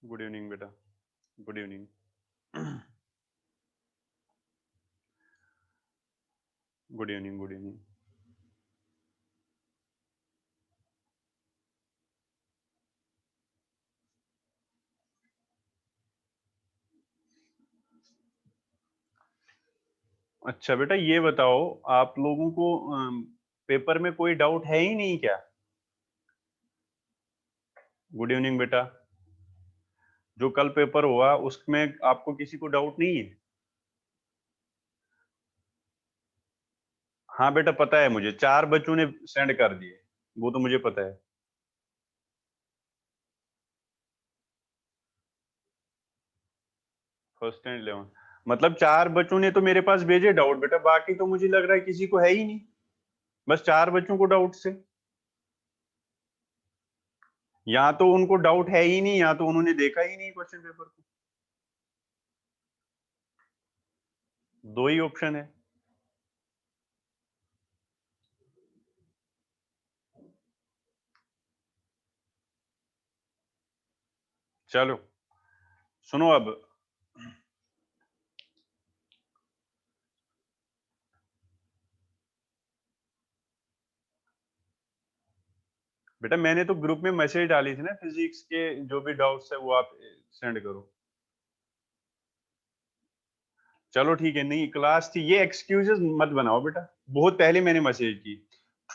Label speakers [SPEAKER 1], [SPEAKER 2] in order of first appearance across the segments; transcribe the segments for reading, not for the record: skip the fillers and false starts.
[SPEAKER 1] Good evening बेटा, good evening. Good evening, good evening. अच्छा बेटा, ये बताओ, आप लोगों को पेपर में कोई डाउट है ही नहीं क्या? गुड इवनिंग बेटा। जो कल पेपर हुआ उसमें आपको किसी को डाउट नहीं है? हाँ बेटा, पता है मुझे, 4 बच्चों ने सेंड कर दिए, वो तो मुझे पता है। फर्स्ट एंड 11, मतलब 4 बच्चों ने तो मेरे पास भेजे डाउट बेटा, बाकी तो मुझे लग रहा है किसी को है ही नहीं, बस 4 बच्चों को डाउट से। या तो उनको डाउट है ही नहीं, या तो उन्होंने देखा ही नहीं क्वेश्चन पेपर को। दो ही ऑप्शन है। चलो सुनो अब। बेटा मैंने तो ग्रुप में मैसेज डाली थी ना, फिजिक्स के जो भी डाउट्स है वो आप सेंड करो। चलो ठीक है, नहीं क्लास थी, ये एक्सक्यूजेस मत बनाओ बेटा, बहुत पहले मैंने मैसेज की।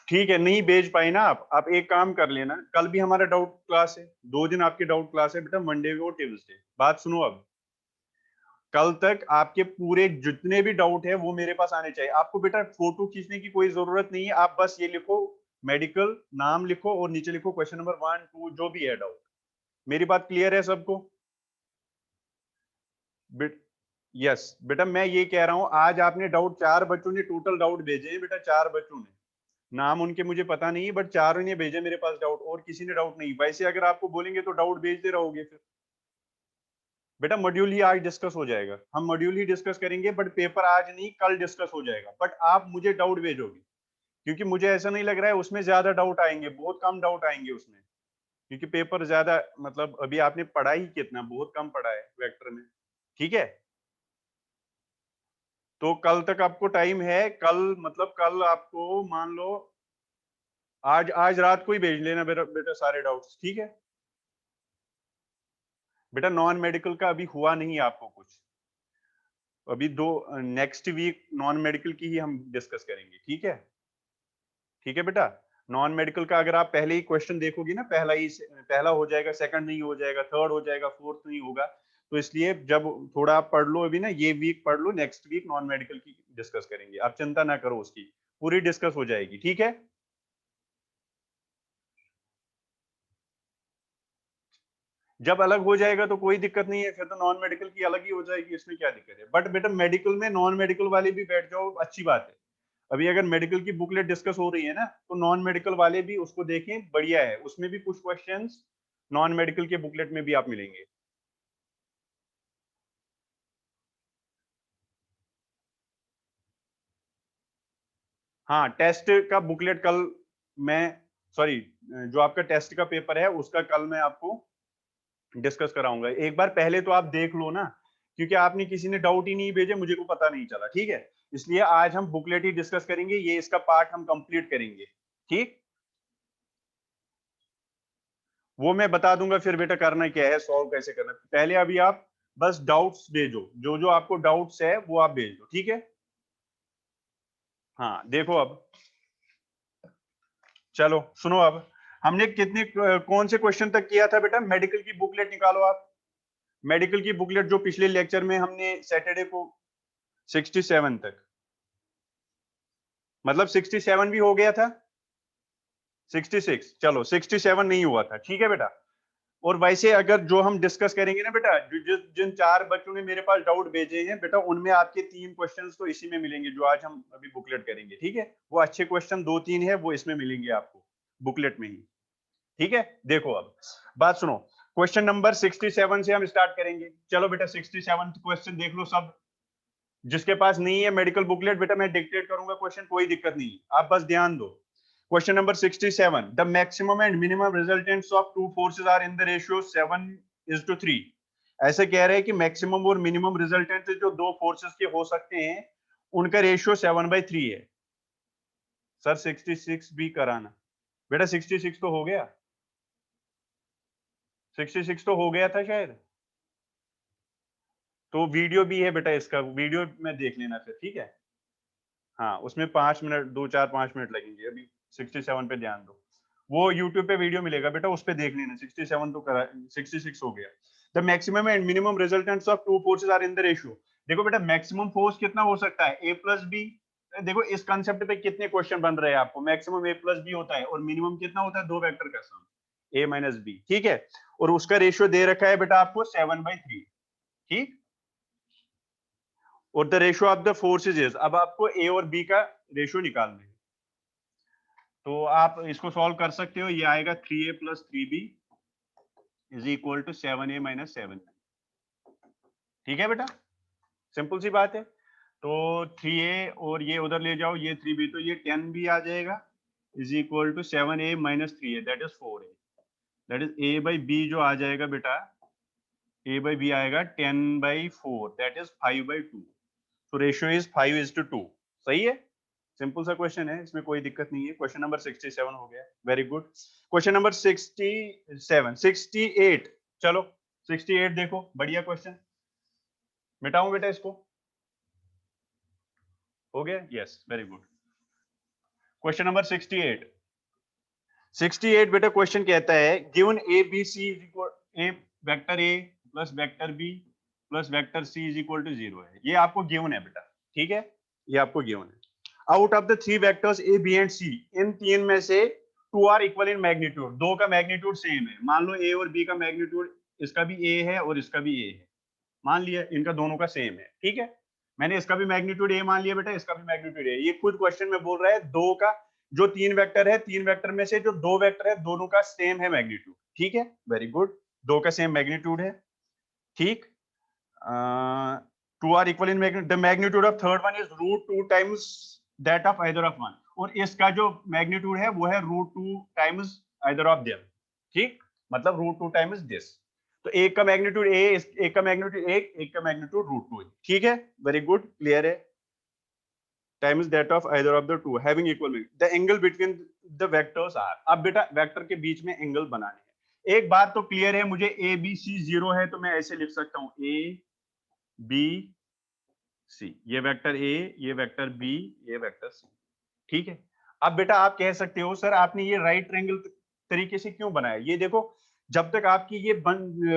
[SPEAKER 1] ठीक है, नहीं भेज पाई ना आप एक काम कर लेना, कल भी हमारा डाउट क्लास है, 2 दिन आपकी डाउट क्लास है बेटा, मंडे और ट्यूसडे। बात सुनो अब, कल तक आपके पूरे जितने भी डाउट है वो मेरे पास आने चाहिए। आपको बेटा फोटो खींचने की कोई जरूरत नहीं है, आप बस ये लिखो, मेडिकल नाम लिखो और नीचे लिखो क्वेश्चन नंबर 1 2 जो भी है डाउट। मेरी बात क्लियर है सबको? बेट यस बेटा, मैं ये कह रहा हूं, आज आपने डाउट, 4 बच्चों ने टोटल डाउट भेजे हैं बेटा, 4 बच्चों ने, नाम उनके मुझे पता नहीं है, बट 4 ने भेजे मेरे पास डाउट, और किसी ने डाउट नहीं। वैसे अगर आपको बोलेंगे तो डाउट भेजते रहोगे फिर। बेटा मॉड्यूल ही आज डिस्कस हो जाएगा, हम मॉड्यूल ही डिस्कस करेंगे, बट पेपर आज नहीं कल डिस्कस हो जाएगा, बट आप मुझे डाउट भेजोगे, क्योंकि मुझे ऐसा नहीं लग रहा है उसमें ज्यादा डाउट आएंगे, बहुत कम डाउट आएंगे उसमें, क्योंकि पेपर ज्यादा, मतलब अभी आपने पढ़ा ही कितना, बहुत कम पढ़ा है वेक्टर में। ठीक है, तो कल तक आपको टाइम है, कल मतलब कल आपको मान लो, आज आज रात को ही भेज लेना बेटा, बेटा सारे डाउट्स, ठीक है? बेटा नॉन मेडिकल का अभी हुआ नहीं आपको कुछ, अभी दो, नेक्स्ट वीक नॉन मेडिकल की ही हम डिस्कस करेंगे, ठीक है? ठीक है बेटा, नॉन मेडिकल का अगर आप पहले ही क्वेश्चन देखोगी ना, पहला हो जाएगा, सेकंड नहीं हो जाएगा, थर्ड हो जाएगा, फोर्थ नहीं होगा, तो इसलिए जब थोड़ा आप पढ़ लो अभी ना, ये वीक पढ़ लो, नेक्स्ट वीक नॉन मेडिकल की डिस्कस करेंगे, आप चिंता ना करो, उसकी पूरी डिस्कस हो जाएगी, ठीक है? जब अलग हो जाएगा तो कोई दिक्कत नहीं है, फिर तो नॉन मेडिकल की अलग ही हो जाएगी, इसमें क्या दिक्कत है? बट बेटा मेडिकल में नॉन मेडिकल वाले भी बैठ जाओ, अच्छी बात है। अभी अगर मेडिकल की बुकलेट डिस्कस हो रही है ना, तो नॉन मेडिकल वाले भी उसको देखें, बढ़िया है, उसमें भी कुछ क्वेश्चंस नॉन मेडिकल के बुकलेट में भी आप मिलेंगे। हाँ, टेस्ट का बुकलेट कल मैं, सॉरी, जो आपका टेस्ट का पेपर है उसका कल मैं आपको डिस्कस कराऊंगा। एक बार पहले तो आप देख लो ना, क्योंकि आपने किसी ने डाउट ही नहीं भेजे, मुझे को पता नहीं चला, ठीक है? इसलिए आज हम बुकलेट ही डिस्कस करेंगे, ये इसका पार्ट हम कंप्लीट करेंगे, ठीक? वो मैं बता दूंगा फिर बेटा, करना क्या है, सॉल्व कैसे करना है। पहले अभी आप बस डाउट्स भेजो, जो जो आपको डाउट्स है वो आप भेज दो, ठीक है? हाँ देखो अब, चलो सुनो अब, हमने कितने कौन से क्वेश्चन तक किया था बेटा? मेडिकल की बुकलेट निकालो आप, मेडिकल की बुकलेट जो पिछले लेक्चर में हमने सैटरडे को, 67 तक, मतलब 67 भी हो गया था, 66, चलो 67 नहीं हुआ था, ठीक है बेटा? और वैसे अगर जो हम डिस्कस करेंगे ना बेटा, जिन 4 बच्चों ने मेरे पास डाउट भेजे हैं बेटा, उनमें आपके 3 क्वेश्चंस तो इसी में मिलेंगे, जो आज हम अभी बुकलेट करेंगे, ठीक है? वो अच्छे क्वेश्चन 2 3 है, वो इसमें मिलेंगे आपको बुकलेट में ही, ठीक है? देखो अब बात सुनो, क्वेश्चन नंबर 67 से हम स्टार्ट करेंगे। चलो बेटा 67 क्वेश्चन देख लो सब, जिसके पास नहीं है मेडिकल बुकलेट बेटा, मैं डिक्टेट करूंगा क्वेश्चन, कोई दिक्कत नहीं, आप बस ध्यान दो। Question number 67, the maximum and minimum resultants of two forces are in the ratio 7 1:3। ऐसे कह रहे हैं कि मैक्सिमम और मिनिमम रिजल्टेंट जो दो फोर्सेस के हो सकते हैं उनका रेशियो 7/3 है। सर 66 भी कराना बेटा, 66 तो हो गया, 66 तो हो गया था शायद। तो वीडियो भी है बेटा, इसका वीडियो में देख लेना फिर, ठीक है। हाँ, उसमें 5 मिनट 2-4-5 मिनट लगेंगे। अभी 67 पे ध्यान दो, वो यूट्यूब पे वीडियो मिलेगा बेटा, उस पे देख लेना। 67 तो करा, 66 हो गया। The maximum and minimum resultants of two forces are in the ratio. देखो बेटा, मैक्सिमम फोर्स कितना हो सकता है, A+B। देखो इस कंसेप्ट पे कितने क्वेश्चन बन रहे हैं आपको। मैक्सिमम A+B होता है और मिनिमम कितना होता है, दो वेक्टर का सम, A-B, ठीक है। और उसका रेशियो दे रखा है बेटा आपको 7/3, ठीक। और the ratio of the forces is, अब आपको ए और बी का रेशियो निकालना है। तो आप इसको सॉल्व कर सकते हो। ये आएगा 3A + 3B is equal to 7A - 7। ठीक है बेटा, सिंपल सी बात है। तो 3A और ये उधर ले जाओ, ये 3B, तो ये 10B आ जाएगा is equal to 7A - 3A, that is 4A। That is A/B जो आ जाएगा बेटा, A/B आएगा 10/4, दैट इज 5/2। तो रेशियो इज 5:2। सही है, सिंपल सा क्वेश्चन है, इसमें कोई दिक्कत नहीं है। क्वेश्चन नंबर 67 हो गया, वेरी गुड। Question number 68। चलो 68 देखो, बढ़िया क्वेश्चन। मिटाऊं बेटा इसको, हो गया, yes, very good. Question number 68 बेटा, क्वेश्चन कहता है given A B C is equal, a vector A plus vector B plus vector C is equal to 0 है। ये आपको गिवन है बेटा, ठीक है, ये आपको गिवन है। Out of the 3 vectors A B and C, इन तीन में से 2 आर इक्वल इन मैग्नीट्यूड, दो का मैग्नीट्यूड सेम है। मान लो ए और बी का मैग्नीट्यूड, इसका भी ए है और इसका भी ए है, मान लिया इनका दोनों का सेम है, ठीक है। मैंने इसका भी मैग्नीट्यूड ए मान लिया बेटा, इसका भी मैग्नीट्यूड ए। ये खुद क्वेश्चन में बोल रहा है दो का, जो 3 वेक्टर है, 3 वेक्टर में से जो 2 वेक्टर है दोनों का सेम है मैग्नीट्यूड, ठीक है, वेरी गुड। दो का सेम मैग्नीट्यूड है, ठीक। 2 are equal in magnitude, the magnitude of third one is √2 times that of either of one, और इसका जो मैग्नीट्यूड है वो है √2 टाइम्स आइदर ऑफ देम, ठीक, मतलब √2 टाइम्स दिस। तो एक का मैग्नीट्यूड ए, एक का मैग्नीट्यूड एक का मैग्नीट्यूड √2 है, ठीक है, वेरी गुड, क्लियर है। Times that of either of the two having equal the angle between the vectors are. अब बेटा वेक्टर के बीच में एंगल बनाने हैं। एक बात तो क्लियर है मुझे, ए बी सी 0 है तो मैं ऐसे लिख सकता हूं ए बी सी, ये वेक्टर ए, ये वेक्टर बी, ये वेक्टर सी, ठीक है। अब बेटा आप कह सकते हो सर आपने ये राइट ट्रायंगल तरीके से क्यों बनाया। ये देखो, जब तक आपकी ये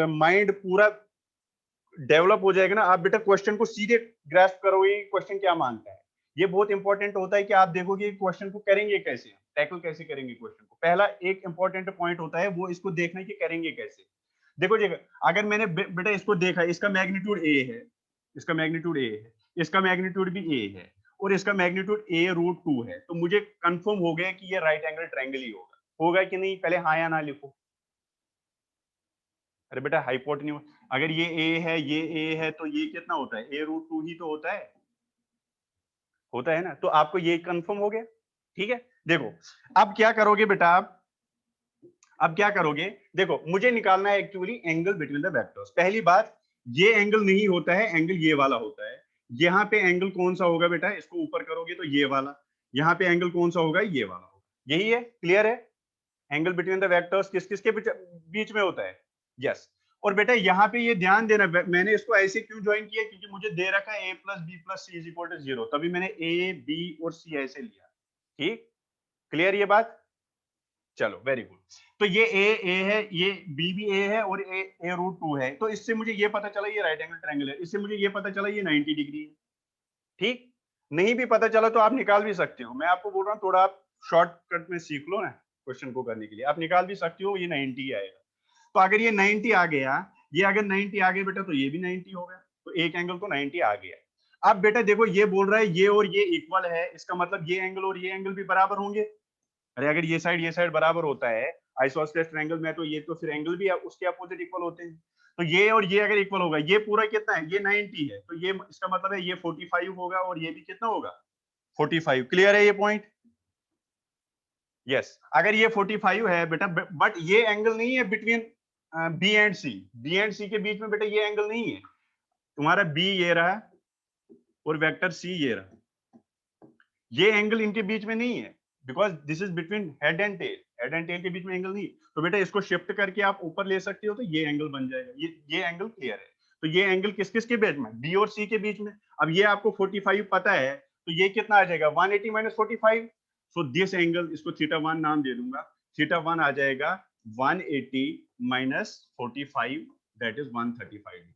[SPEAKER 1] माइंड पूरा डेवलप हो जाएगा ना, आप बेटा क्वेश्चन को सीधे ग्रास्प करोगे क्वेश्चन क्या मांगता है। ये बहुत इंपॉर्टेंट होता है कि आप देखोगे क्वेश्चन को करेंगे कैसे, टैकल कैसे करेंगे क्वेश्चन को। पहला एक इंपॉर्टेंट पॉइंट होता है वो इसको देखना कि करेंगे कैसे। देखो जी, अगर मैंने बेटा इसको देखा, इसका मैग्नीट्यूड ए है, इसका मैग्नीट्यूड ए है, इसका मैग्नीट्यूड भी ए है, और इसका मैग्नीट्यूड a√2 है, तो मुझे कंफर्म हो गया कि ये राइट एंगल ट्रायंगल ही होगा। होगा कि नहीं, पहले हाँ या ना लिखो। अरे बेटा हाइपोटेन्यूज, अगर ये a है, ये a है, तो ये कितना होता है, a√2 ही तो होता है ना। तो आपको ये कंफर्म हो गया, ठीक है। देखो अब क्या करोगे बेटा, आप अब क्या करोगे, देखो मुझे निकालना है actually angle between the vectors. पहली बात, ये एंगल नहीं होता है, एंगल ये वाला होता है। यहाँ पे एंगल कौन सा होगा बेटा, इसको ऊपर करोगे तो ये वाला। यहाँ पे एंगल कौन सा होगा, ये वाला होगा। यही है, क्लियर है। एंगल बिटवीन द वेक्टर्स किस किसके बीच में होता है, यस। और बेटा यहाँ पे ये ध्यान देना, मैंने इसको ऐसे क्यों ज्वाइन किया, क्योंकि मुझे दे रखा है a + b + c = 0, तभी मैंने a b और c ऐसे लिया, ठीक, क्लियर ये बात। चलो वेरी गुड। तो ये a है, ये b भी a है, और a√2 है। तो इससे मुझे ये पता चला ये राइट एंगल ट्रायंगल है। इससे मुझे ये पता चला ये 90 डिग्री है, ठीक। नहीं भी पता चला तो आप निकाल भी सकते हो। मैं आपको बोल रहा हूँ थोड़ा आप शॉर्टकट में सीख लो ना, क्वेश्चन को करने के लिए आप निकाल भी सकते हो, ये 90 आएगा। तो अगर ये 90 आ गया, ये अगर 90 आ गया बेटा, तो ये भी 90 हो गया, तो एक एंगल तो 90 आ गया। अब बेटा देखो ये बोल रहा है ये और ये इक्वल है, इसका मतलब ये एंगल और ये एंगल भी बराबर होंगे। अरे अगर ये साइड बराबर होता है आइसोसेलेस ट्रायंगल में, तो ये तो फिर एंगल भी उसके अपोजिट इक्वल होते हैं। तो ये और ये अगर इक्वल होगा, ये पूरा कितना है, ये 90 है, तो ये इसका मतलब है ये 45 होगा, और ये भी कितना होगा, 45। क्लियर है ये पॉइंट, यस। अगर ये 45 है बेटा, बट ये एंगल नहीं है बिटवीन बी एंड सी के बीच में बेटा ये एंगल नहीं है। तुम्हारा बी ये रहा और वेक्टर सी ये रहा, ये एंगल इनके बीच में नहीं है, because this is between head and tail के बीच में एंगल नहीं। तो बेटा इसको शिफ्ट करके आप ऊपर ले सकते हो, तो ये एंगल बन जाएगा। ये एंगल क्लियर है। तो ये एंगल किस किस के बीच में, बी और सी के बीच में। अब ये आपको 45 पता है, तो ये कितना आ जाएगा 180 माइनस 45। सो दिस एंगल, इसको थीटा 1 नाम दे दूंगा, थीटा 1 आ जाएगा 180 माइनस 45, दैट इज 135।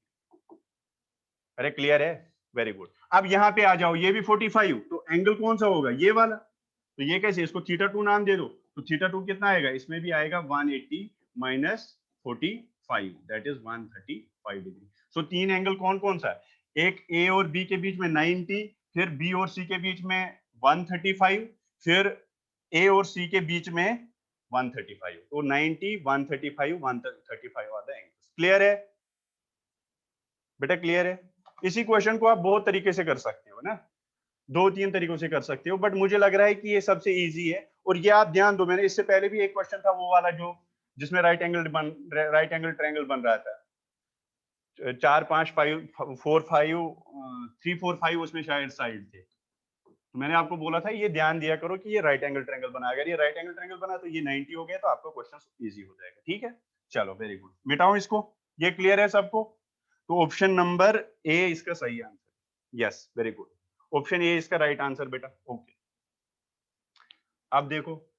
[SPEAKER 1] अरे क्लियर है, वेरी गुड। अब यहाँ पे आ जाओ, ये भी 45, तो एंगल कौन सा होगा, ये वाला। तो ये कैसे, इसको थीटा 2 नाम दे दो, तो थीटा 2 कितना आएगा, इसमें भी आएगा 180 माइनस 45, दैट इज 135 डिग्री। सो तीन एंगल कौन कौन सा है, एक ए और बी के बीच में 90, फिर बी और सी के बीच में 135, फिर ए और सी के बीच में 135। तो 90, 135, 135 आर द एंगल्स। क्लियर है बेटा, क्लियर है। इसी क्वेश्चन को आप बहुत तरीके से कर सकते हो ना, 2-3 तरीकों से कर सकते हो, बट मुझे लग रहा है कि ये सबसे इजी है। और ये आप ध्यान दो, मैंने इससे पहले भी एक क्वेश्चन था वो वाला जो जिसमें राइट एंगल ट्रायंगल बन रहा था, 4 5 5 4 5 3 4 5 उसमें शायद साइड थे। तो मैंने आपको बोला था ये ध्यान दिया करो कि ये राइट एंगल ट्रायंगल बना, अगर ये राइट एंगल ट्रायंगल बना तो ये 90 हो गया, तो आपका क्वेश्चन इजी हो जाएगा। ठीक है, चलो वेरी गुड, मिटाओ इसको। ये क्लियर है सबको। तो ऑप्शन नंबर ए इसका सही answer. Yes, very good, option A इसका राइट आंसर बेटा। ओके, अब देखो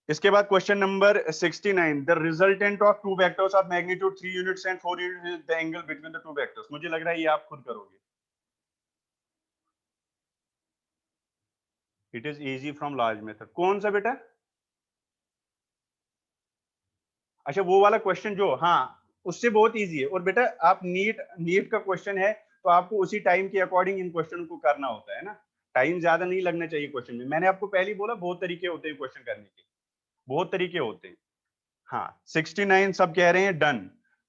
[SPEAKER 1] इसके बाद question number 69, the resultant of two vectors of magnitude 3 units and 4 units is the angle between the two vectors. मुझे लग रहा है ये आप खुद करोगे, it is easy from large method. कौन सा बेटा, अच्छा वो वाला क्वेश्चन जो, हाँ उससे बहुत इजी है। और बेटा आप नीट का क्वेश्चन है, तो आपको उसी टाइम के अकॉर्डिंग इन क्वेश्चन को करना होता है ना, टाइम ज्यादा नहीं लगना चाहिए क्वेश्चन में। मैंने आपको पहले ही बोला बहुत तरीके होते हैं क्वेश्चन करने के, बहुत तरीके होते हैं। हाँ 69 सब कह रहे हैं डन।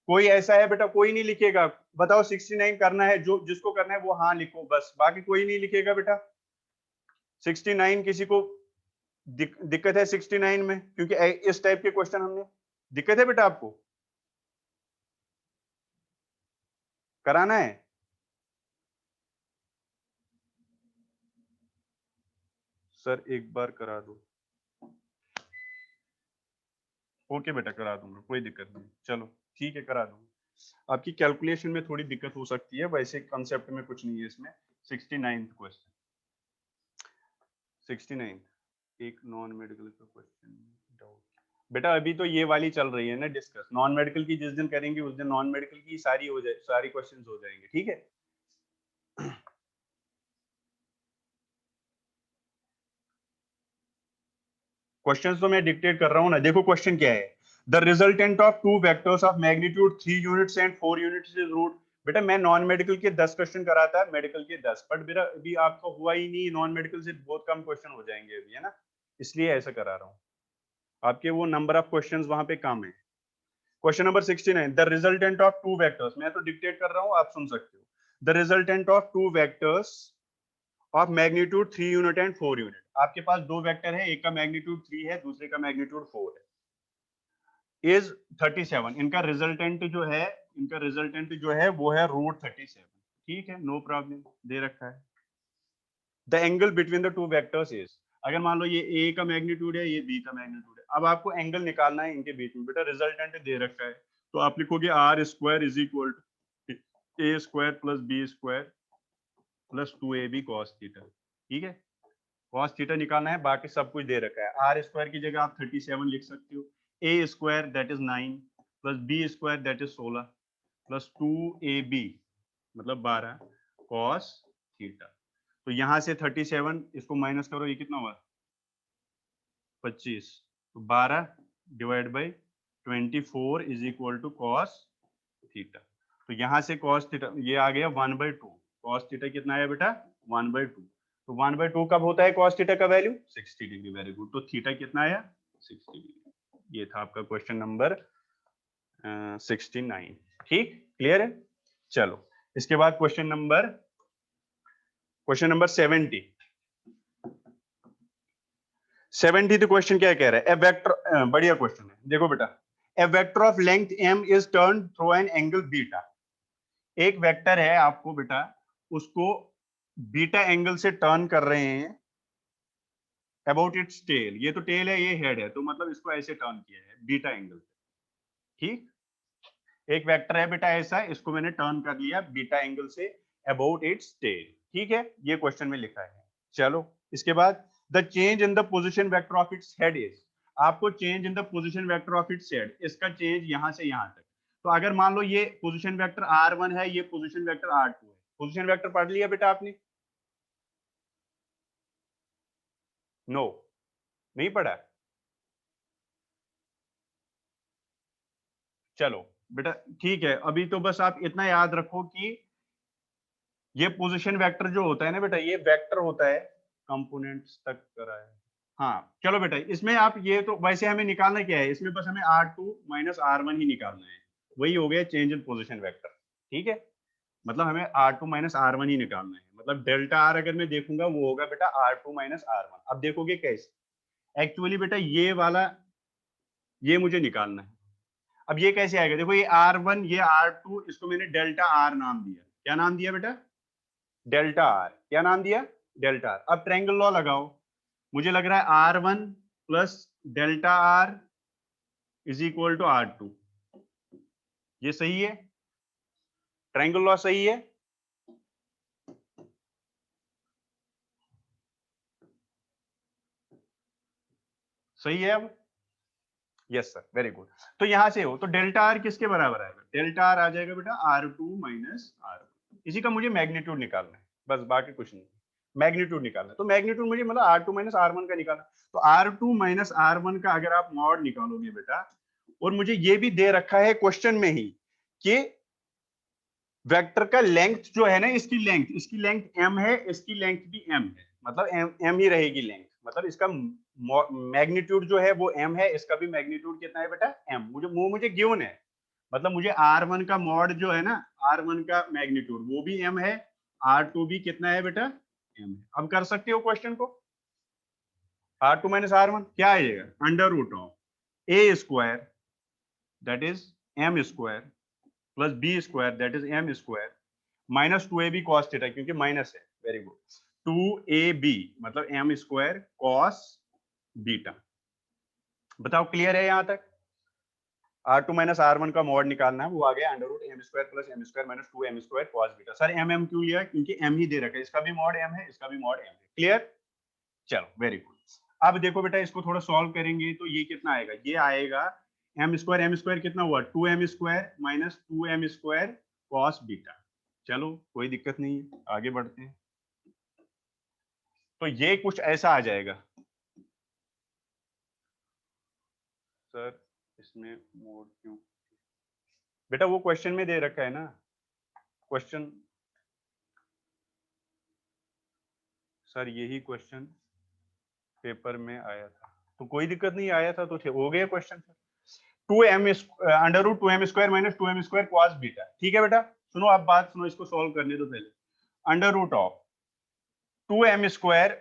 [SPEAKER 1] कोई ऐसा है बेटा कोई नहीं लिखेगा, बताओ 69 करना है, जो जिसको करना है वो हाँ लिखो बस, बाकी कोई नहीं लिखेगा बेटा। 69 किसी को दिक्कत है 69 में, क्योंकि इस टाइप के क्वेश्चन हमने, दिक्कत है बेटा आपको कराना है। सर एक बार करा दो, ओके बेटा करा दूंगा, कोई दिक्कत नहीं, चलो ठीक है करा दूंगा। आपकी कैलकुलेशन में थोड़ी दिक्कत हो सकती है, वैसे कंसेप्ट में कुछ नहीं है इसमें। 69 क्वेश्चन, 69 एक नॉन मेडिकल का क्वेश्चन डाउट। बेटा अभी तो ये वाली चल रही है ना डिस्कस, नॉन मेडिकल की जिस दिन करेंगे उस दिन नॉन मेडिकल की सारी हो जाए, सारी क्वेश्चंस हो जाएंगे। ठीक है, क्वेश्चंस तो मैं डिक्टेट कर रहा हूं ना, देखो क्वेश्चन क्या है, the resultant of two vectors of magnitude 3 units and 4 units is root. बेटा मैं नॉन मेडिकल के 10 क्वेश्चन कराता, मेडिकल के 10, बट मेरा अभी आपका हुआ ही नहीं, नॉन मेडिकल से बहुत कम क्वेश्चन हो जाएंगे अभी, है ना, इसलिए ऐसा करा रहा हूँ। आपके वो नंबर ऑफ क्वेश्चंस वहां पे कम है। Question number 69, the resultant of two vectors, मैं तो डिक्टेट कर रहा हूँ आप सुन सकते हो, the resultant of two vectors of magnitude 3 unit and 4 unit. आपके पास दो वेक्टर है, एक का मैग्नीट्यूड 3 है, दूसरे का मैग्नीट्यूड 4 है, इज 37। इनका रिजल्टेंट जो है, इनका रिजल्टेंट जो है वो है √37। ठीक है, नो प्रॉब्लम, दे रखा है। The angle between the two vectors is, अगर मान लो ये ए का मैग्नीट्यूड है, ये बी का मैग्नीट्यूड है, अब आपको एंगल निकालना है इनके बीच में। बेटा रिजल्टेंट दे रखा है, तो आप लिखोगे R square is equal to A square plus B square plus 2ab cos theta. ठीक है, cos थीटा निकालना है, बाकी सब कुछ दे रखा है। आर स्क्वायर की जगह आप 37 लिख सकते हो, A square that is 9 plus B square that is 16 plus 2ab मतलब 12 cos थीटा। तो यहां से 37 इसको माइनस करो, ये कितना हुआ 25, तो 12 divide by 24 is equal to cos theta. तो यहां से cos थीटा ये आ गया 1/2, cos थीटा कितना आया बेटा 1/2। तो 1/2 कब होता है cos थीटा का वैल्यू 60 डिग्री। वेरी गुड, तो थीटा कितना आया 60 डिग्री। ये था आपका क्वेश्चन नंबर 69। ठीक, क्लियर है। चलो इसके बाद क्वेश्चन नंबर 70 तो क्वेश्चन क्या कह रहा है, ए वेक्टर, बढ़िया क्वेश्चन है, देखो बेटा a vector of length m is turn through an angle beta. एक वेक्टर है आपको बेटा, उसको बीटा एंगल से टर्न कर रहे हैं अबाउट इट्स टेल। ये तो टेल है, ये हेड है, तो मतलब इसको ऐसे टर्न किया है बीटा एंगल से। ठीक, एक वेक्टर है बेटा ऐसा, इसको मैंने टर्न कर लिया बीटा एंगल से अबाउट इट्स टेल। ठीक है, ये क्वेश्चन में लिखा है। चलो इसके बाद the change in the position vector of its head is, आपको change in the position vector of its head, इसका चेंज यहां से यहां तक। तो अगर मान लो ये पोजीशन वेक्टर r1 है, ये पोजीशन वेक्टर r2 है। पोजीशन वेक्टर पढ़ लिया बेटा आपने? नो, नहीं पढ़ा? चलो बेटा ठीक है, अभी तो बस आप इतना याद रखो कि ये पोजीशन वेक्टर जो होता है ना बेटा, ये वेक्टर होता है, कंपोनेंट्स तक करा है। हाँ चलो बेटा, इसमें आप ये तो वैसे हमें निकालना क्या है, इसमें बस हमें r2 माइनस r1 ही निकालना है, वही हो गया चेंज इन पोजीशन वेक्टर। ठीक है, मतलब हमें r2 माइनस r1 ही निकालना है, मतलब डेल्टा r अगर मैं देखूंगा वो होगा बेटा r2 माइनस r1। अब देखोगे कैसे, एक्चुअली बेटा ये वाला ये मुझे निकालना है। अब ये कैसे आएगा, देखो ये r1 ये r2, इसको मैंने डेल्टा r नाम दिया। क्या नाम दिया बेटा? Delta r। क्या नाम दिया? Delta r। अब ट्रायंगल लॉ लगाओ, मुझे लग रहा है r1 plus delta r is equal to r2। ये सही है? ट्रायंगल लॉ सही है? सही है अब? Yes sir, very good. तो यहां से हो तो डेल्टा r किसके बराबर आएगा? डेल्टा r आ जाएगा बेटा r2 माइनस r1। इसी का मुझे मैग्नीट्यूड निकालना है, बस बाकी कुछ नहीं। मैग्नीट्यूड निकालना है, तो मैग्नीट्यूड मुझे मतलब r2 माइनस r1 का निकालना। तो r2 माइनस r1 का अगर आप मॉड निकालोगे बेटा, और मुझे ये भी दे रखा है क्वेश्चन में ही कि वेक्टर का लेंथ जो है ना, इसकी लेंथ m है, इसकी लेंथ भी m है, मतलब m ही रहेगी लेंथ, मतलब इसका मैग्नीट्यूड जो है वो m है, इसका भी मैग्नीट्यूड कितना है बेटा? m। मुझे गिवन है, मतलब मुझे r1 का मॉड जो है ना, r1 का मैग्नीट्यूड वो भी m है, r2 भी कितना है बेटा? m है। अब कर सकते हो क्वेश्चन को, r2 माइनस r1 क्या आएगा? Under root of a square that is m square plus b square that is m square minus 2ab cos theta, क्योंकि माइनस है, वेरी गुड। 2ab मतलब m स्क्वायर कॉस बीटा। बताओ clear है यहां तक? r2 minus r1 का mod निकालना है, वो आ गया under root m square plus m square minus 2m square cos beta. Sir m क्यों लिया? क्योंकि m ही दे रखा है, इसका भी मॉड m है, इसका भी मॉड m है। क्लियर? चलो वेरी गुड। अब देखो बेटा, इसको थोड़ा सॉल्व करेंगे तो ये कितना आएगा? ये आएगा m स्क्वायर कितना हुआ? 2m square minus 2m square cos beta. चलो कोई दिक्कत नहीं है, आगे बढ़ते हैं। तो ये कुछ ऐसा आ जाएगा। सर इसमें मोड क्यों? बेटा वो क्वेश्चन में दे रखा है ना, क्वेश्चन। सर यही क्वेश्चन पेपर में आया था, तो कोई दिक्कत नहीं, आया था तो हो गया question. Two M under root 2m square minus 2m square cos beta. ठीक है बेटा, सुनो अब बात सुनो, इसको सॉल्व करने दो पहले। Under root of 2m square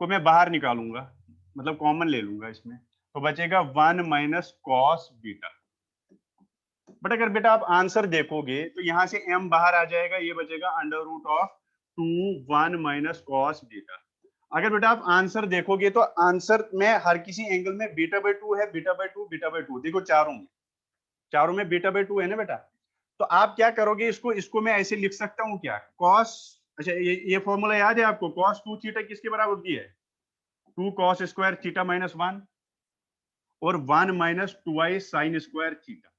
[SPEAKER 1] को मैं बाहर निकालूंगा, मतलब कॉमन ले लूंगा इसमें, तो बचेगा 1 माइनस कॉस बीटा। बट अगर बेटा आप आंसर देखोगे तो यहां से m बाहर आ जाएगा, ये बचेगा under root of 1 minus cos beta. अगर बेटा आप आंसर देखोगे तो आंसर में हर किसी एंगल में बीटा बाई 2 है, बीटा बाई 2, बीटा बाई 2, देखो चारों में बीटा बाई 2 है ना बेटा। तो आप क्या करोगे, इसको मैं ऐसे लिख सकता हूँ क्या, कॉस, अच्छा ये फॉर्मूला याद है आपको? कॉस 2 थीटा किसके बराबर होती है? 2 कॉस स्क्वायर थीटा माइनस 1 और 1 minus 2i sign square theta.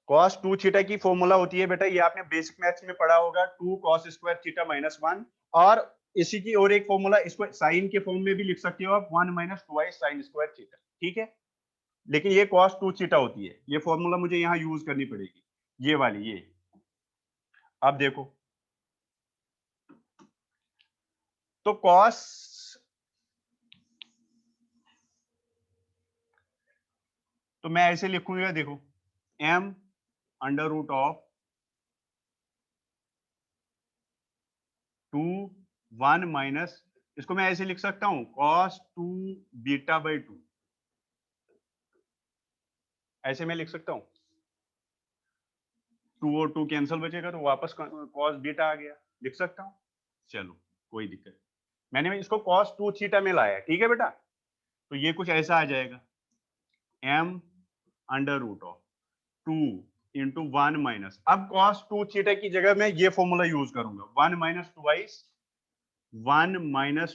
[SPEAKER 1] Cos 2 theta की फॉर्मूला होती है बेटा, ये आपने बेसिक मैथ्स में पढ़ा होगा, 2 कॉस स्क्वायर थीटा माइनस 1। और इसी की और एक फॉर्मूला, इसको साइन के फॉर्म में भी लिख सकते हो आप, 1 minus 2i sign square theta. ठीक है, लेकिन ये cos 2 थीटा होती है, ये फॉर्मूला मुझे यहाँ यूज करनी पड़ेगी, ये वाली ये। अब देखो तो cos, तो मैं ऐसे लिखूंगा, देखो m under root of 2 1 minus, इसको मैं ऐसे लिख सकता हूं cos 2 बीटा बाई 2 ऐसे मैं लिख सकता हूँ, 2 और 2 कैंसिल बचेगा तो वापस cos बीटा आ गया, लिख सकता हूँ। चलो कोई दिक्कत नहीं, मैंने इसको cos 2 थीटा में लाया, ठीक है बेटा। तो ये कुछ ऐसा आ जाएगा, m under root of 2 into 1 minus, अब cos 2 थीटा की जगह मैं ये फॉर्मूला यूज करूंगा, 1 minus